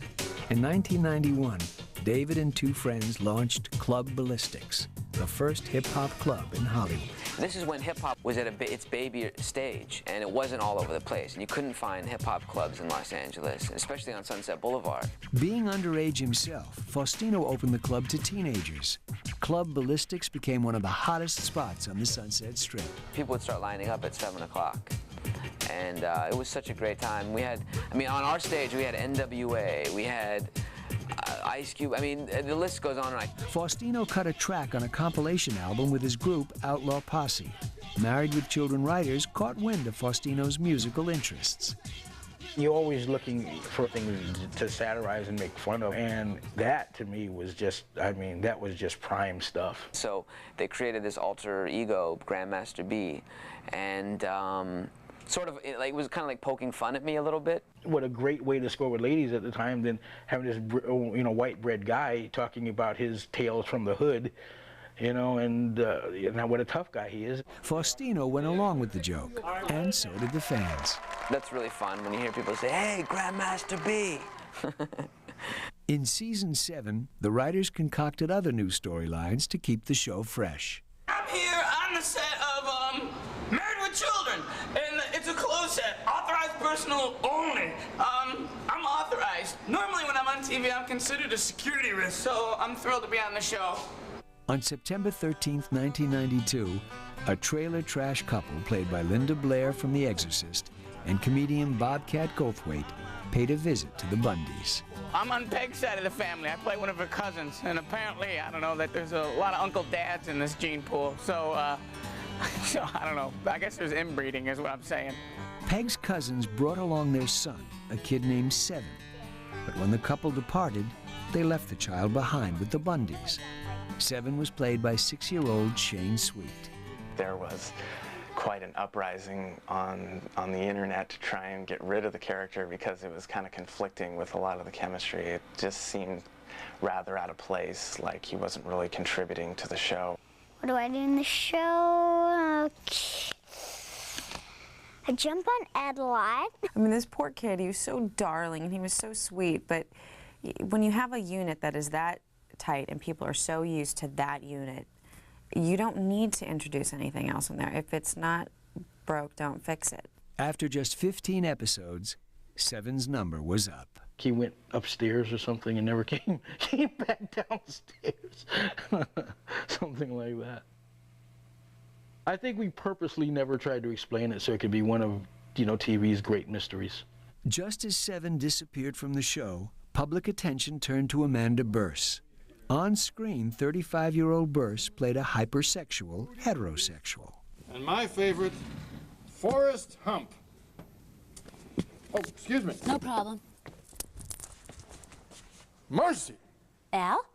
In 1991, David and two friends launched Club Ballistics, the first hip-hop club in Hollywood. This is when hip-hop was at its baby stage, and it wasn't all over the place, and you couldn't find hip-hop clubs in Los Angeles, especially on Sunset Boulevard. Being underage himself, Faustino opened the club to teenagers. Club Ballistics became one of the hottest spots on the Sunset Strip. People would start lining up at 7 o'clock. And it was such a great time. We had, I mean, on our stage, we had NWA, we had Ice Cube. I mean, the list goes on and on. Faustino cut a track on a compilation album with his group Outlaw Posse. Married with Children writers caught wind of Faustino's musical interests. You're always looking for things to satirize and make fun of, and that to me was just, I mean, that was just prime stuff. So they created this alter ego, Grandmaster B, and sort of, it was kind of like poking fun at me a little bit. What a great way to score with ladies at the time than having this, you know, white bread guy talking about his tales from the hood, you know, and now what a tough guy he is. Faustino went along with the joke, and so did the fans. That's really fun when you hear people say, "Hey, Grandmaster B." In season 7, the writers concocted other new storylines to keep the show fresh. I'm here on the set of Married with Children, and it's a closed set, authorized personal only. I'm authorized. Normally when I'm on TV, I'm considered a security risk, so I'm thrilled to be on the show. On September 13th, 1992, a trailer trash couple played by Linda Blair from The Exorcist and comedian Bobcat Goldthwait paid a visit to the Bundys. I'm on Peg's side of the family. I play one of her cousins, and apparently, I don't know, that there's a lot of Uncle Dads in this gene pool, so, so I don't know. I guess there's inbreeding is what I'm saying. Peg's cousins brought along their son, a kid named Seven. But when the couple departed, they left the child behind with the Bundys. Seven was played by 6-year-old Shane Sweet. There was quite an uprising on the internet to try and get rid of the character because it was kind of conflicting with a lot of the chemistry. It just seemed rather out of place, like he wasn't really contributing to the show. What do I do in the show? Okay. I jump on Ed a lot. I mean, this poor kid, he was so darling and he was so sweet, but when you have a unit that is that tight and people are so used to that unit, you don't need to introduce anything else in there. If it's not broke, don't fix it. After just 15 episodes, Seven's number was up. He went upstairs or something and never came back downstairs. Something like that. I think we purposely never tried to explain it so it could be one of, you know, TV's great mysteries. Just as Seven disappeared from the show, public attention turned to Amanda Burse. On screen, 35-year-old Burse played a hypersexual heterosexual. And my favorite, Forrest Hump. Oh, excuse me. No problem. Mercy. Al?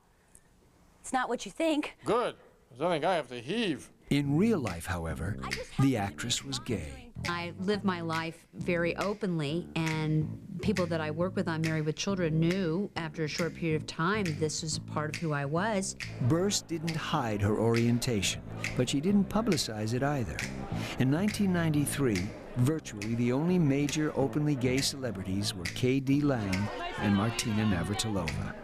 It's not what you think. Good, because I think I have to heave. In real life, however, the actress was gay. I live my life very openly, and people that I work with on Married with Children knew after a short period of time this was part of who I was. Burse didn't hide her orientation, but she didn't publicize it either. In 1993, virtually the only major openly gay celebrities were K.D. Lang and Martina Navratilova.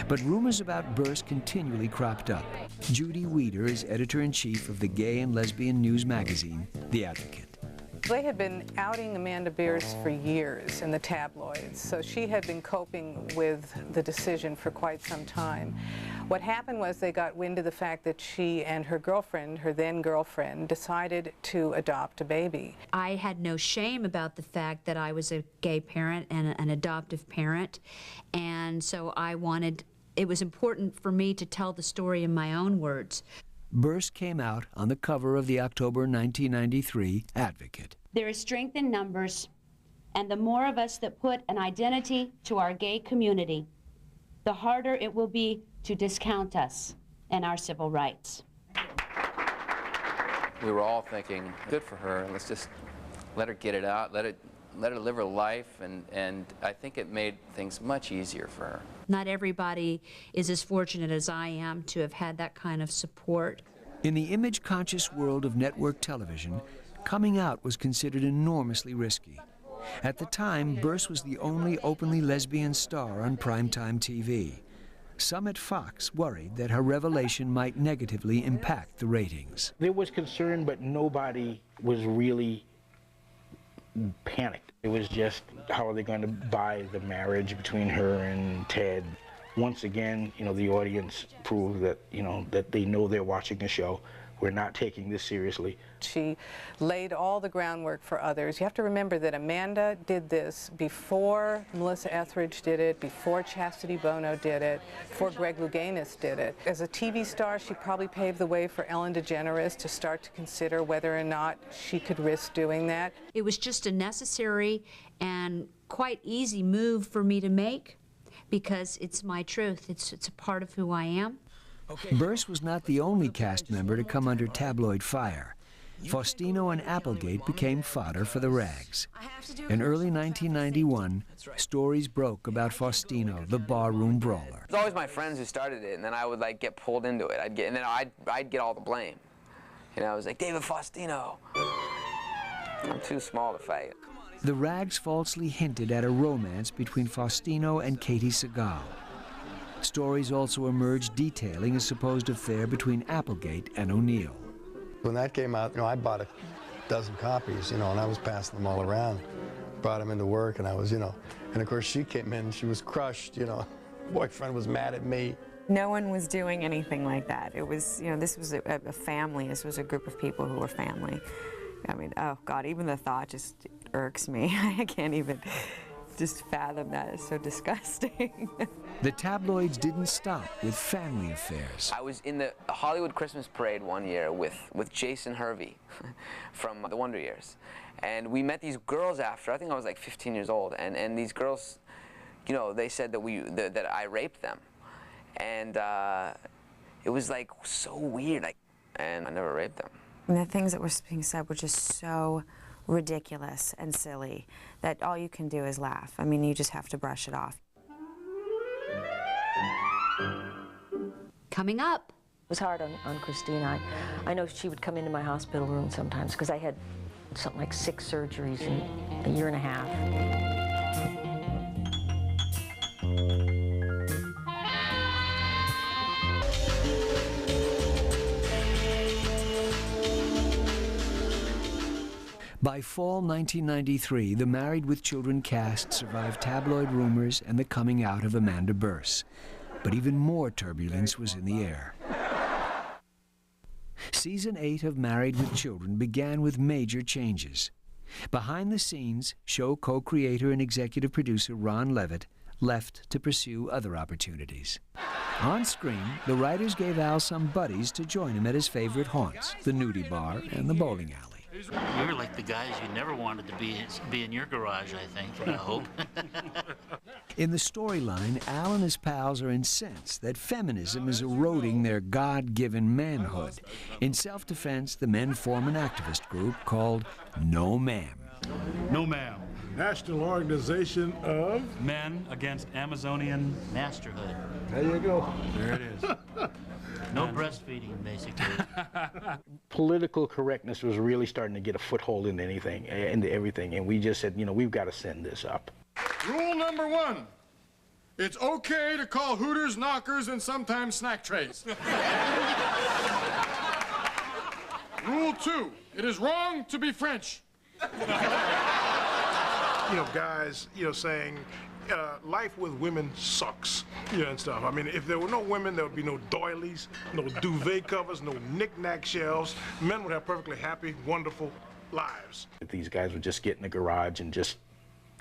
But rumors about Burse continually cropped up. Judy Weeder is editor-in-chief of the gay and lesbian news magazine, The Applegate. They had been outing Amanda Beers for years in the tabloids, so she had been coping with the decision for quite some time. What happened was they got wind of the fact that she and her girlfriend, her then girlfriend, decided to adopt a baby. I had no shame about the fact that I was a gay parent and an adoptive parent, and so it was important for me to tell the story in my own words. Burse came out on the cover of the October 1993 Advocate. There is strength in numbers, and the more of us that put an identity to our gay community, the harder it will be to discount us and our civil rights. We were all thinking, good for her, let's just let her get it out, let her live her life, and I think it made things much easier for her. Not everybody is as fortunate as I am to have had that kind of support. In the image-conscious world of network television, coming out was considered enormously risky. At the time, Burse was the only openly lesbian star on primetime TV. Some at Fox worried that her revelation might negatively impact the ratings. There was concern, but nobody was really panicked. It was just, how are they going to buy the marriage between her and Ted? Once again, the audience proved that, that they know they're watching the show. We're not taking this seriously. She laid all the groundwork for others. You have to remember that Amanda did this before Melissa Etheridge did it, before Chastity Bono did it, before Greg Louganis did it. As a TV star, she probably paved the way for Ellen DeGeneres to start to consider whether or not she could risk doing that. It was just a necessary and quite easy move for me to make because it's my truth. It's a part of who I am. Burse was not the only cast member to come under tabloid fire. Faustino and Applegate became fodder for the rags. In early 1991, stories broke about Faustino, the barroom brawler. It was always my friends who started it, and then I would get pulled into it. I'd get all the blame. I was like, David Faustino. I'm too small to fight. The rags falsely hinted at a romance between Faustino and Katie Segal. Stories also emerged detailing a supposed affair between Applegate and O'Neill. When that came out, I bought a dozen copies, and I was passing them all around. Brought them into work, and I was, and of course she came in, she was crushed, Boyfriend was mad at me. No one was doing anything like that. It was, this was a family. This was a group of people who were family. I mean, oh God, even the thought just irks me. I can't even just fathom that. It's so disgusting. The tabloids didn't stop with family affairs. I was in the Hollywood Christmas Parade one year with Jason Hervey from the Wonder Years. And we met these girls after. I think I was like 15 years old. And these girls, they said that I raped them. And it was so weird. And I never raped them. And the things that were being said were just so ridiculous and silly that all you can do is laugh. I mean, you just have to brush it off. Coming up. It was hard on Christina. I know she would come into my hospital room sometimes because I had something like 6 surgeries in a year and a half. By fall 1993, the Married with Children cast survived tabloid rumors and the coming out of Amanda Burse. But even more turbulence was in the air. Season 8 of Married with Children began with major changes. Behind the scenes, show co-creator and executive producer Ron Levitt left to pursue other opportunities. On screen, the writers gave Al some buddies to join him at his favorite haunts, the nudie bar and the bowling alley. We were like the guys you never wanted to be in your garage, I think, I hope. In the storyline, Al and his pals are incensed that feminism is eroding their God-given manhood. In self-defense, the men form an activist group called No Ma'am. No Ma'am. National Organization of Men Against Amazonian Masterhood. There you go. There it is. No breastfeeding, basically. Political correctness was really starting to get a foothold into everything, and we just said, we've got to send this up. Rule number 1, it's okay to call Hooters knockers and sometimes snack trays. Rule 2, it is wrong to be French. Guys, saying life with women sucks, and stuff. I mean, if there were no women, there would be no doilies, no duvet covers, no knick-knack shelves. Men would have perfectly happy, wonderful lives. These guys would just get in the garage and just,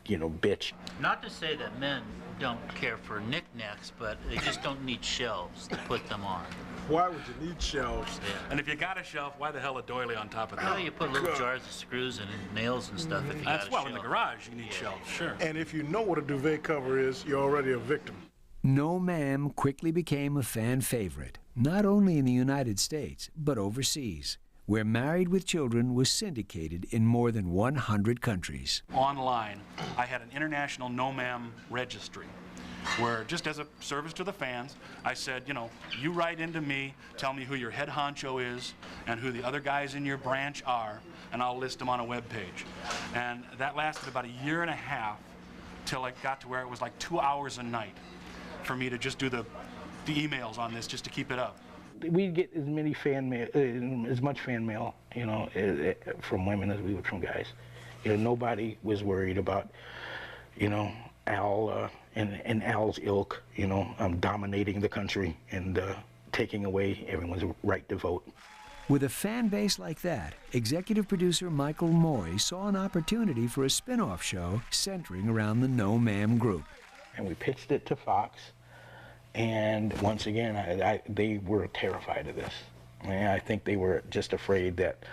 bitch. Not to say that men don't care for knickknacks, but they just don't need shelves to put them on. Why would you need shelves? Yeah. And if you got a shelf, why the hell a doily on top of that? Well, you put little jars of screws and nails and stuff if you got a shelf. In the garage, you need shelves, sure. And if you know what a duvet cover is, you're already a victim. No Ma'am quickly became a fan favorite, not only in the United States, but overseas, where Married with Children was syndicated in more than 100 countries. Online, I had an international No Ma'am registry, where just as a service to the fans, I said, you write into me, tell me who your head honcho is and who the other guys in your branch are, and I'll list them on a web page. And that lasted about a year and a half till it got to where it was like 2 hours a night for me to just do the the emails on this just to keep it up. We get as many fan mail, as much fan mail, you know, from women as we would from guys. You know, nobody was worried about, you know, Al and Al's ilk, you know, dominating the country and taking away everyone's right to vote. With a fan base like that, executive producer Michael Moy saw an opportunity for a spin-off show centering around the No Ma'am group. And we pitched it to Fox, and once again, they were terrified of this. And I think they were just afraid that,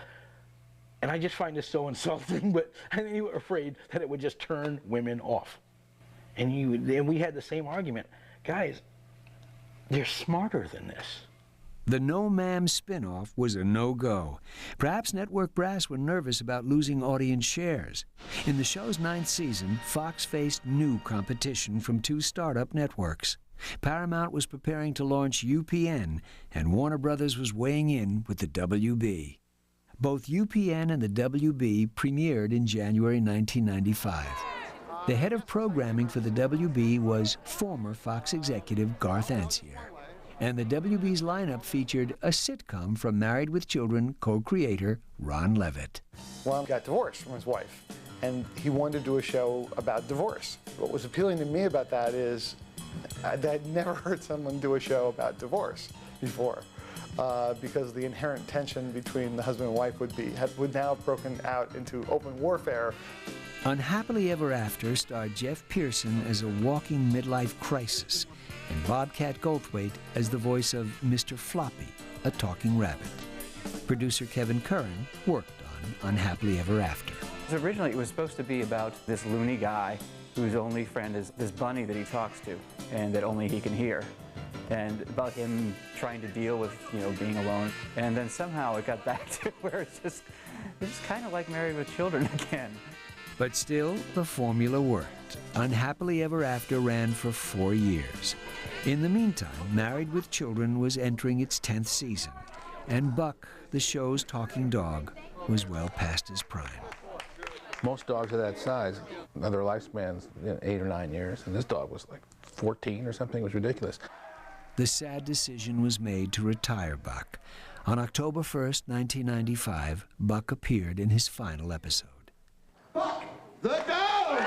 and I just find this so insulting, but I think they were afraid that it would just turn women off. And we had the same argument. Guys, they're smarter than this. The No Ma'am spin-off was a no-go. Perhaps network brass were nervous about losing audience shares. In the show's 9th season, Fox faced new competition from 2 startup networks. Paramount was preparing to launch UPN, and Warner Brothers was weighing in with the WB. Both UPN and the WB premiered in January 1995. The head of programming for the WB was former Fox executive Garth Ancier. And the WB's lineup featured a sitcom from Married with Children co-creator Ron Levitt. Well, he got divorced from his wife, and he wanted to do a show about divorce. What was appealing to me about that is I'd never heard someone do a show about divorce before, because the inherent tension between the husband and wife would now have broken out into open warfare. Unhappily Ever After starred Jeff Pearson as a walking midlife crisis, and Bobcat Goldthwait as the voice of Mr. Floppy, a talking rabbit. Producer Kevin Curran worked on Unhappily Ever After. Originally, it was supposed to be about this loony guy whose only friend is this bunny that he talks to and that only he can hear, and about him trying to deal with, you know, being alone. And then somehow it got back to where it's just kind of like Married with Children again. But still, the formula worked. Unhappily Ever After ran for 4 years. In the meantime, Married with Children was entering its 10th season, and Buck, the show's talking dog, was well past his prime. Most dogs of that size, their lifespan's 8 or 9 years, and this dog was like 14 or something. It was ridiculous. The sad decision was made to retire Buck. On October 1st, 1995, Buck appeared in his final episode. Buck, the dog!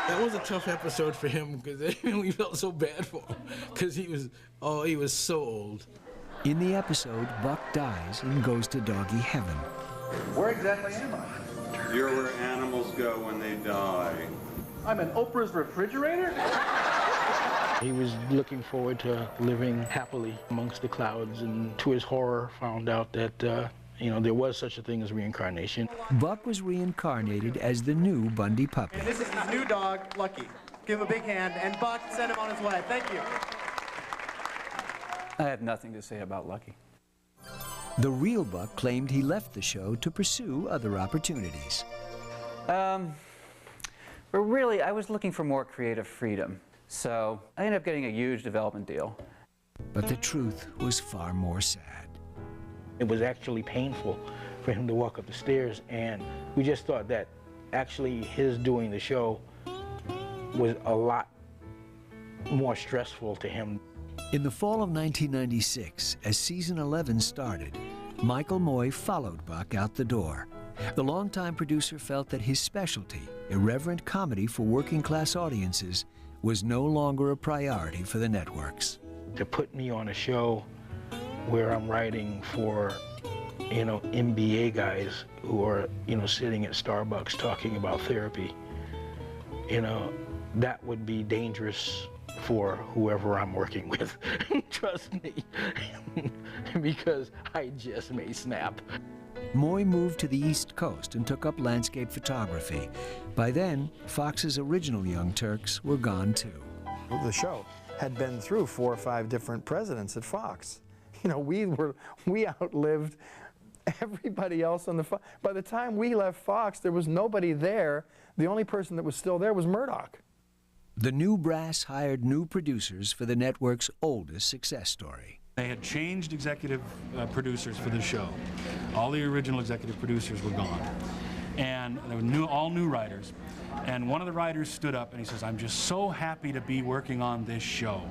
That was a tough episode for him because we felt so bad for him because he was so old. In the episode, Buck dies and goes to doggy heaven. Where exactly am I? You're where animals go when they die. I'm in Oprah's refrigerator? He was looking forward to living happily amongst the clouds, and to his horror found out that you know, there was such a thing as reincarnation. Buck was reincarnated as the new Bundy puppy. And this is his new dog, Lucky. Give him a big hand, and Buck, send him on his way. Thank you. I have nothing to say about Lucky. The real Buck claimed he left the show to pursue other opportunities. But really, I was looking for more creative freedom. So I ended up getting a huge development deal. But the truth was far more sad. It was actually painful for him to walk up the stairs, and we just thought that actually his doing the show was a lot more stressful to him. In the fall of 1996, as season 11 started, Michael Moy followed Buck out the door. The longtime producer felt that his specialty, irreverent comedy for working-class audiences, was no longer a priority for the networks. To put me on a show where I'm writing for, you know, MBA guys who are, you know, sitting at Starbucks talking about therapy, you know, that would be dangerous for whoever I'm working with. Trust me, because I just may snap. Moy moved to the East Coast and took up landscape photography. By then, Fox's original Young Turks were gone too. The show had been through 4 or 5 different presidents at Fox. You know, we outlived everybody else on the Fox. By the time we left Fox, there was nobody there. The only person that was still there was Murdoch. The new brass hired new producers for the network's oldest success story. They had changed executive producers for the show. All the original executive producers were gone. and there were all new writers. And one of the writers stood up and he says, "I'm just so happy to be working on this show,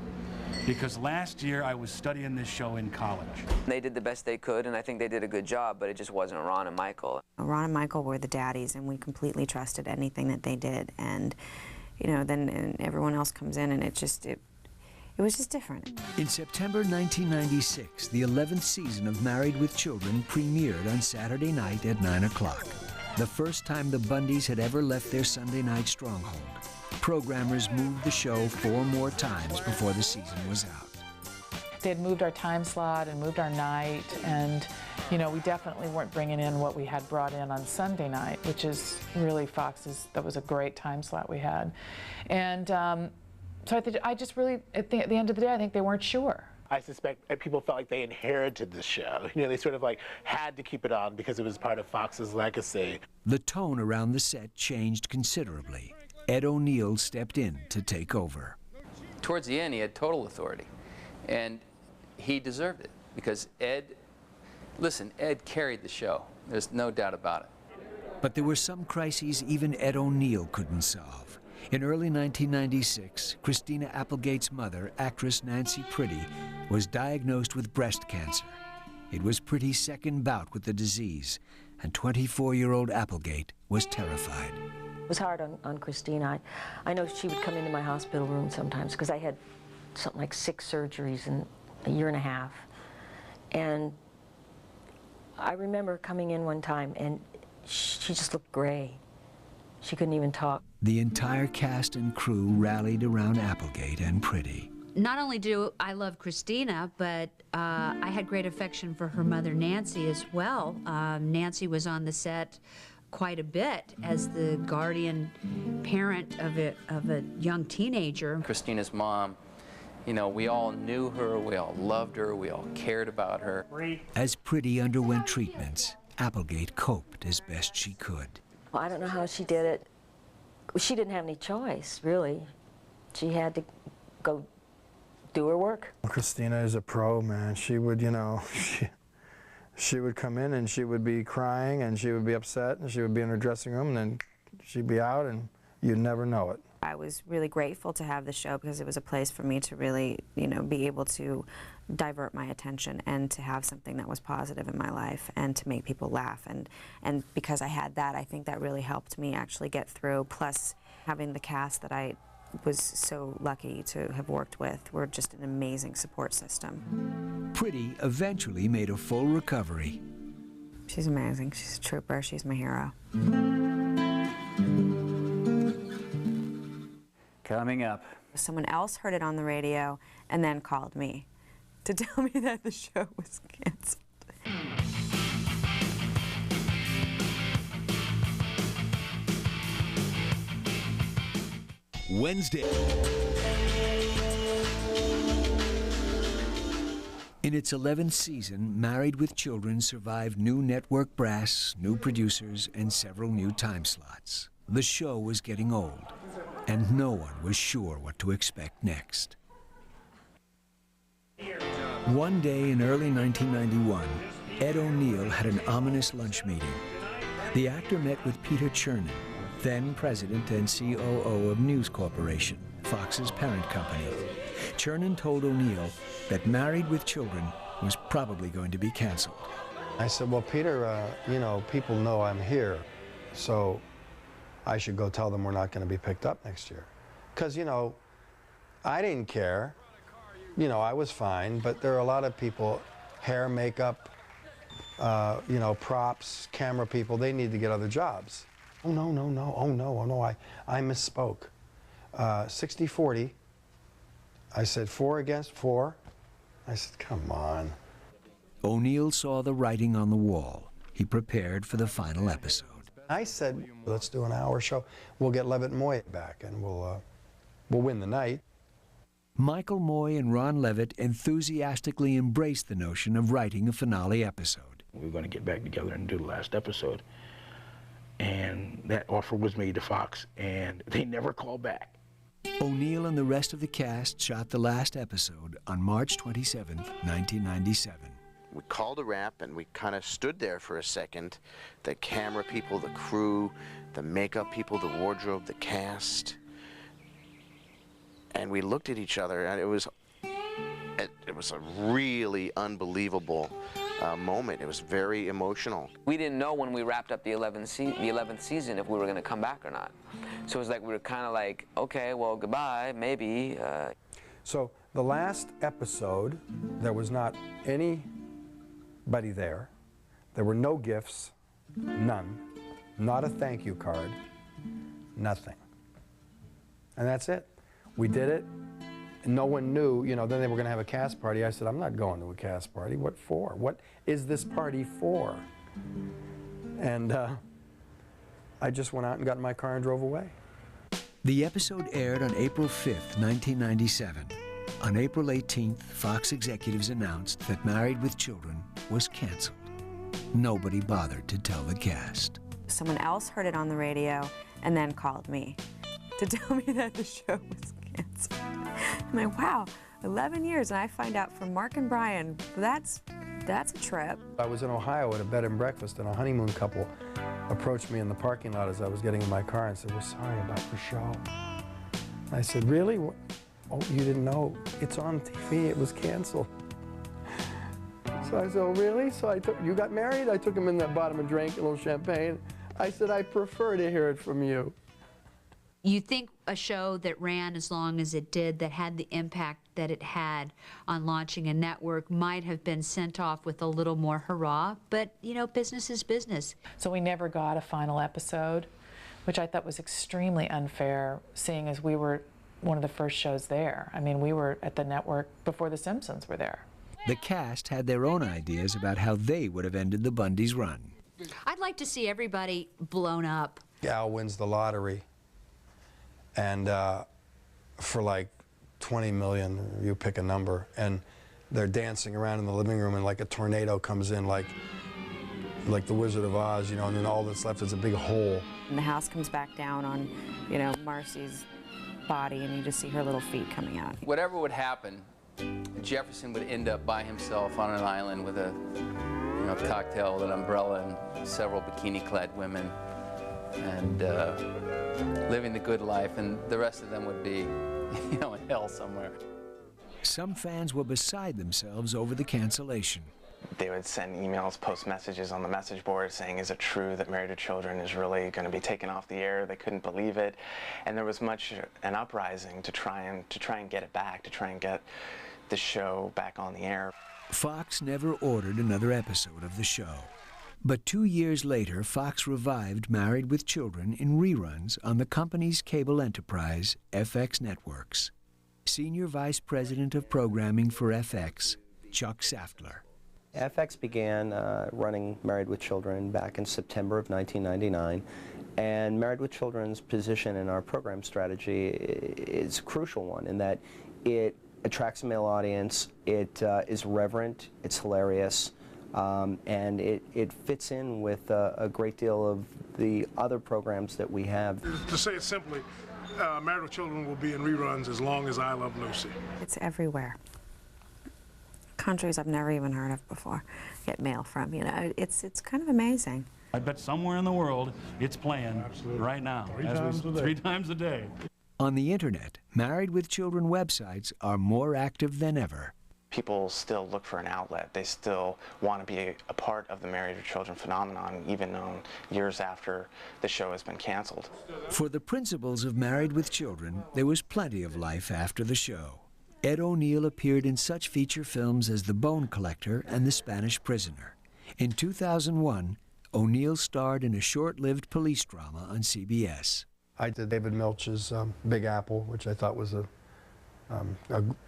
because last year I was studying this show in college." They did the best they could, and I think they did a good job, but it just wasn't Ron and Michael. Ron and Michael were the daddies, and we completely trusted anything that they did. And, you know, then everyone else comes in, and it was just different. In September 1996, the 11th season of Married with Children premiered on Saturday night at 9 o'clock. The first time the Bundys had ever left their Sunday night stronghold. Programmers moved the show 4 more times before the season was out. They had moved our time slot and moved our night, and you know, we definitely weren't bringing in what we had brought in on Sunday night, which is really Fox's. That was a great time slot we had, and so I just really, at the end of the day, I think they weren't sure. I suspect people felt like they inherited the show. You know, they sort of like had to keep it on because it was part of Fox's legacy. The tone around the set changed considerably. Ed O'Neill stepped in to take over. Towards the end, he had total authority, and he deserved it, because Ed carried the show. There's no doubt about it. But there were some crises even Ed O'Neill couldn't solve. In early 1996, Christina Applegate's mother, actress Nancy Pretty, was diagnosed with breast cancer. It was Pretty's second bout with the disease, and 24-year-old Applegate was terrified. It was hard on Christina. I know she would come into my hospital room sometimes because I had something like 6 surgeries in a year and a half. And I remember coming in one time and she just looked gray. She couldn't even talk. The entire cast and crew rallied around Applegate and Pretty. Not only do I love Christina, but I had great affection for her mother, Nancy, as well. Nancy was on the set quite a bit as the guardian parent of a young teenager. Christina's mom, you know, we all knew her, we all loved her, we all cared about her. As Pretty underwent treatments, Applegate coped as best she could. Well, I don't know how she did it. She didn't have any choice, really. She had to go do her work. Christina is a pro, man. She would, you know, she would come in and she would be crying and she would be upset and she would be in her dressing room and then she'd be out and you'd never know it. I was really grateful to have the show because it was a place for me to really, you know, be able to divert my attention and to have something that was positive in my life and to make people laugh. And because I had that, I think that really helped me actually get through. Plus, having the cast that I was so lucky to have worked with were just an amazing support system. Pretty eventually made a full recovery. She's amazing. She's a trooper. She's my hero. Coming up. Someone else heard it on the radio and then called me to tell me that the show was canceled. Wednesday. In its 11th season, Married with Children survived new network brass, new producers, and several new time slots. The show was getting old, and no one was sure what to expect next. One day in early 1991, Ed O'Neill had an ominous lunch meeting. The actor met with Peter Chernin, then president and COO of News Corporation, Fox's parent company. Chernin told O'Neill that Married with Children was probably going to be canceled. I said, well, Peter, you know, people know I'm here, so I should go tell them we're not going to be picked up next year. Because, you know, I didn't care. You know, I was fine, but there are a lot of people, hair, makeup, you know, props, camera people, they need to get other jobs. Oh, no, no, no, oh, no, oh, no, I misspoke. 60-40. I said 4 against 4. I said, come on. O'Neill saw the writing on the wall. He prepared for the final episode. I said, let's do an hour show. We'll get Levitt and Moy back, and we'll win the night. Michael Moy and Ron Levitt enthusiastically embraced the notion of writing a finale episode. We were going to get back together and do the last episode. And that offer was made to Fox, and they never called back. O'Neill and the rest of the cast shot the last episode on March 27, 1997. we called a wrap, and we kind of stood there for a second. The camera people, the crew, the makeup people, the wardrobe, the cast. And we looked at each other, and it was a really unbelievable moment. It was very emotional. We didn't know when we wrapped up the 11th season if we were going to come back or not. So it was like we were kind of like, okay, well, goodbye, maybe. So the last episode, there was not anybody there. There were no gifts, none. Not a thank you card, nothing. And that's it. We did it. No one knew, you know, then they were going to have a cast party. I said, I'm not going to a cast party. What for? What is this party for? And I just went out and got in my car and drove away. The episode aired on April 5th, 1997. On April 18th, Fox executives announced that Married with Children was canceled. Nobody bothered to tell the cast. Someone else heard it on the radio and then called me to tell me that the show was canceled. I'm like, wow, 11 years, and I find out from Mark and Brian, that's a trip. I was in Ohio at a bed and breakfast, and a honeymoon couple approached me in the parking lot as I was getting in my car and said, we're sorry about your show. I said, really? Oh, you didn't know? It's on TV, it was canceled. So I said, oh, really? So you got married? I took him in there, bought him a drink, a little champagne. I said, I prefer to hear it from you. You think a show that ran as long as it did, that had the impact that it had on launching a network, might have been sent off with a little more hurrah, but, you know, business is business. So we never got a final episode, which I thought was extremely unfair, seeing as we were one of the first shows there. I mean, we were at the network before The Simpsons were there. The cast had their own ideas about how they would have ended the Bundys' run. I'd like to see everybody blown up. Gal wins the lottery, and for like 20 million, you pick a number, and they're dancing around in the living room, and like a tornado comes in, like the Wizard of Oz, you know, and then all that's left is a big hole. And the house comes back down on, you know, Marcy's body, and you just see her little feet coming out. Whatever would happen, Jefferson would end up by himself on an island with a cocktail with an umbrella and several bikini-clad women, and living the good life, and the rest of them would be, you know, in hell somewhere. Some fans were beside themselves over the cancellation. They would send emails, post messages on the message board saying, is it true that Married with Children is really going to be taken off the air? They couldn't believe it. And there was much an uprising to try and get it back, to try and get the show back on the air. Fox never ordered another episode of the show. But 2 years later, Fox revived Married with Children in reruns on the company's cable enterprise, FX Networks. Senior Vice President of Programming for FX, Chuck Saftler. FX began running Married with Children back in September of 1999, and Married with Children's position in our program strategy is a crucial one in that it attracts a male audience, it is reverent, it's hilarious, and it fits in with a great deal of the other programs that we have. To say it simply, Married with Children will be in reruns as long as I Love Lucy. It's everywhere. Countries I've never even heard of before get mail from, you know. It's kind of amazing. I bet somewhere in the world it's playing right now. Three times a day. On the internet, Married with Children websites are more active than ever. People still look for an outlet. They still want to be a part of the Married with Children phenomenon, even years after the show has been canceled. For the principals of Married with Children, there was plenty of life after the show. Ed O'Neill appeared in such feature films as The Bone Collector and The Spanish Prisoner. In 2001, O'Neill starred in a short-lived police drama on CBS. I did David Milch's Big Apple, which I thought was a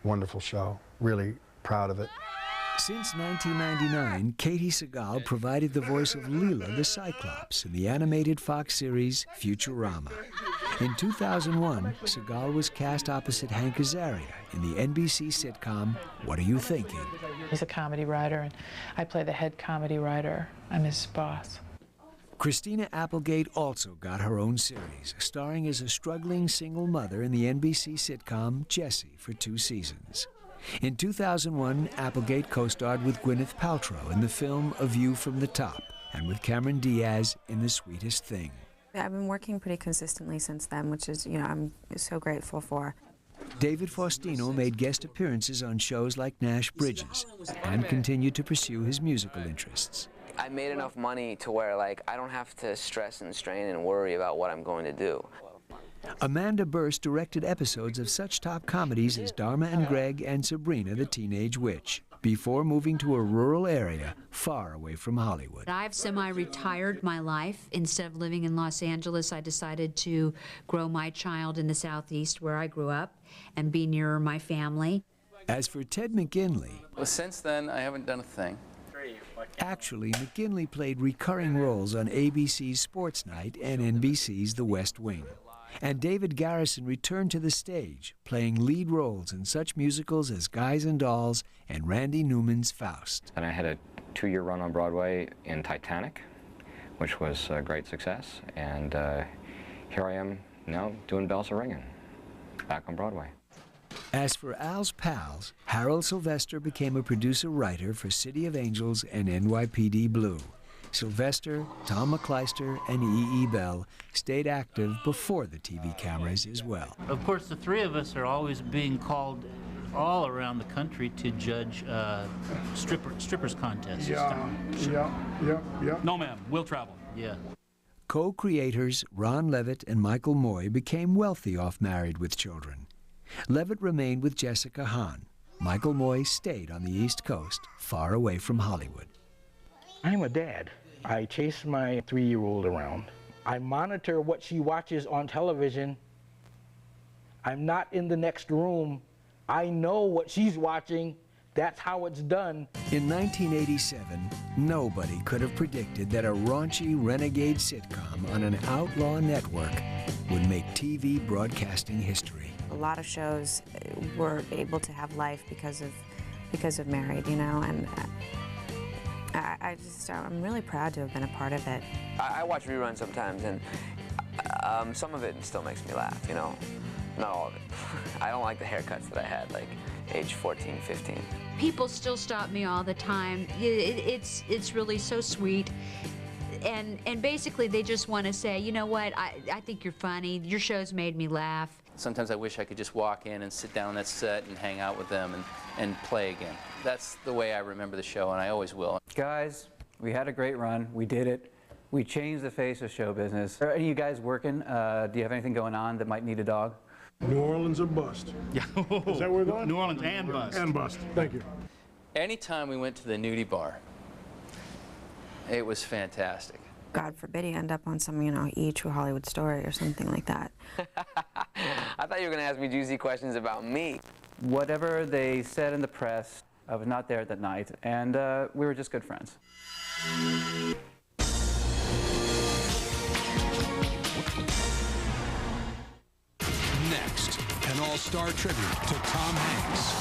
wonderful show. Really proud of it. Since 1999, Katie Segal provided the voice of Leela the Cyclops in the animated Fox series Futurama. In 2001, Segal was cast opposite Hank Azaria in the NBC sitcom What Are You Thinking? He's a comedy writer, and I play the head comedy writer. I'm his boss. Christina Applegate also got her own series, starring as a struggling single mother in the NBC sitcom Jessie for 2 seasons. In 2001, Applegate co-starred with Gwyneth Paltrow in the film A View from the Top and with Cameron Diaz in The Sweetest Thing. I've been working pretty consistently since then, which is, I'm so grateful for. David Faustino made guest appearances on shows like Nash Bridges and continued to pursue his musical interests. I made enough money to where, like, I don't have to stress and strain and worry about what I'm going to do. Amanda Burst directed episodes of such top comedies as Dharma and Greg and Sabrina the Teenage Witch, before moving to a rural area far away from Hollywood. I've semi-retired my life. Instead of living in Los Angeles, I decided to grow my child in the Southeast where I grew up and be nearer my family. As for Ted McGinley, Well, since then, I haven't done a thing. actually McGinley played recurring roles on ABC's Sports Night and NBC's The West Wing. And David Garrison returned to the stage, playing lead roles in such musicals as Guys and Dolls and Randy Newman's Faust. And I had a 2-year run on Broadway in Titanic, which was a great success. And here I am now doing Bells Are Ringing, back on Broadway. As for Al's pals, Harold Sylvester became a producer-writer for City of Angels and NYPD Blue. Sylvester, Tom McClyster, and E.E. Bell stayed active before the TV cameras as well. Of course, the three of us are always being called all around the country to judge strippers contests. Yeah. No, ma'am, we'll travel. Yeah. Co-creators Ron Levitt and Michael Moy became wealthy off Married with Children. Levitt remained with Jessica Hahn. Michael Moy stayed on the East Coast, far away from Hollywood. I'm a dad. I chase my 3-year-old around. I monitor what she watches on television. I'm not in the next room. I know what she's watching. That's how it's done. In 1987, nobody could have predicted that a raunchy renegade sitcom on an outlaw network would make TV broadcasting history. A lot of shows were able to have life because of Married, and I'm really proud to have been a part of it. I watch reruns sometimes, and some of it still makes me laugh, Not all of it. I don't like the haircuts that I had, like, age 14, 15. People still stop me all the time. It's really so sweet. And basically they just want to say, you know what, I think you're funny. Your show's made me laugh. Sometimes I wish I could just walk in and sit down on that set and hang out with them and play again. That's the way I remember the show, and I always will. Guys, we had a great run. We did it. We changed the face of show business. Are any of you guys working? Do you have anything going on that might need a dog? New Orleans or bust. Yeah. Is that where we're going? New Orleans and bust. And bust. Thank you. Anytime we went to the nudie bar, it was fantastic. God forbid you end up on some, E! True Hollywood Story or something like that. I thought you were going to ask me juicy questions about me. Whatever they said in the press, I was not there that night, and we were just good friends. Next, an all-star tribute to Tom Hanks.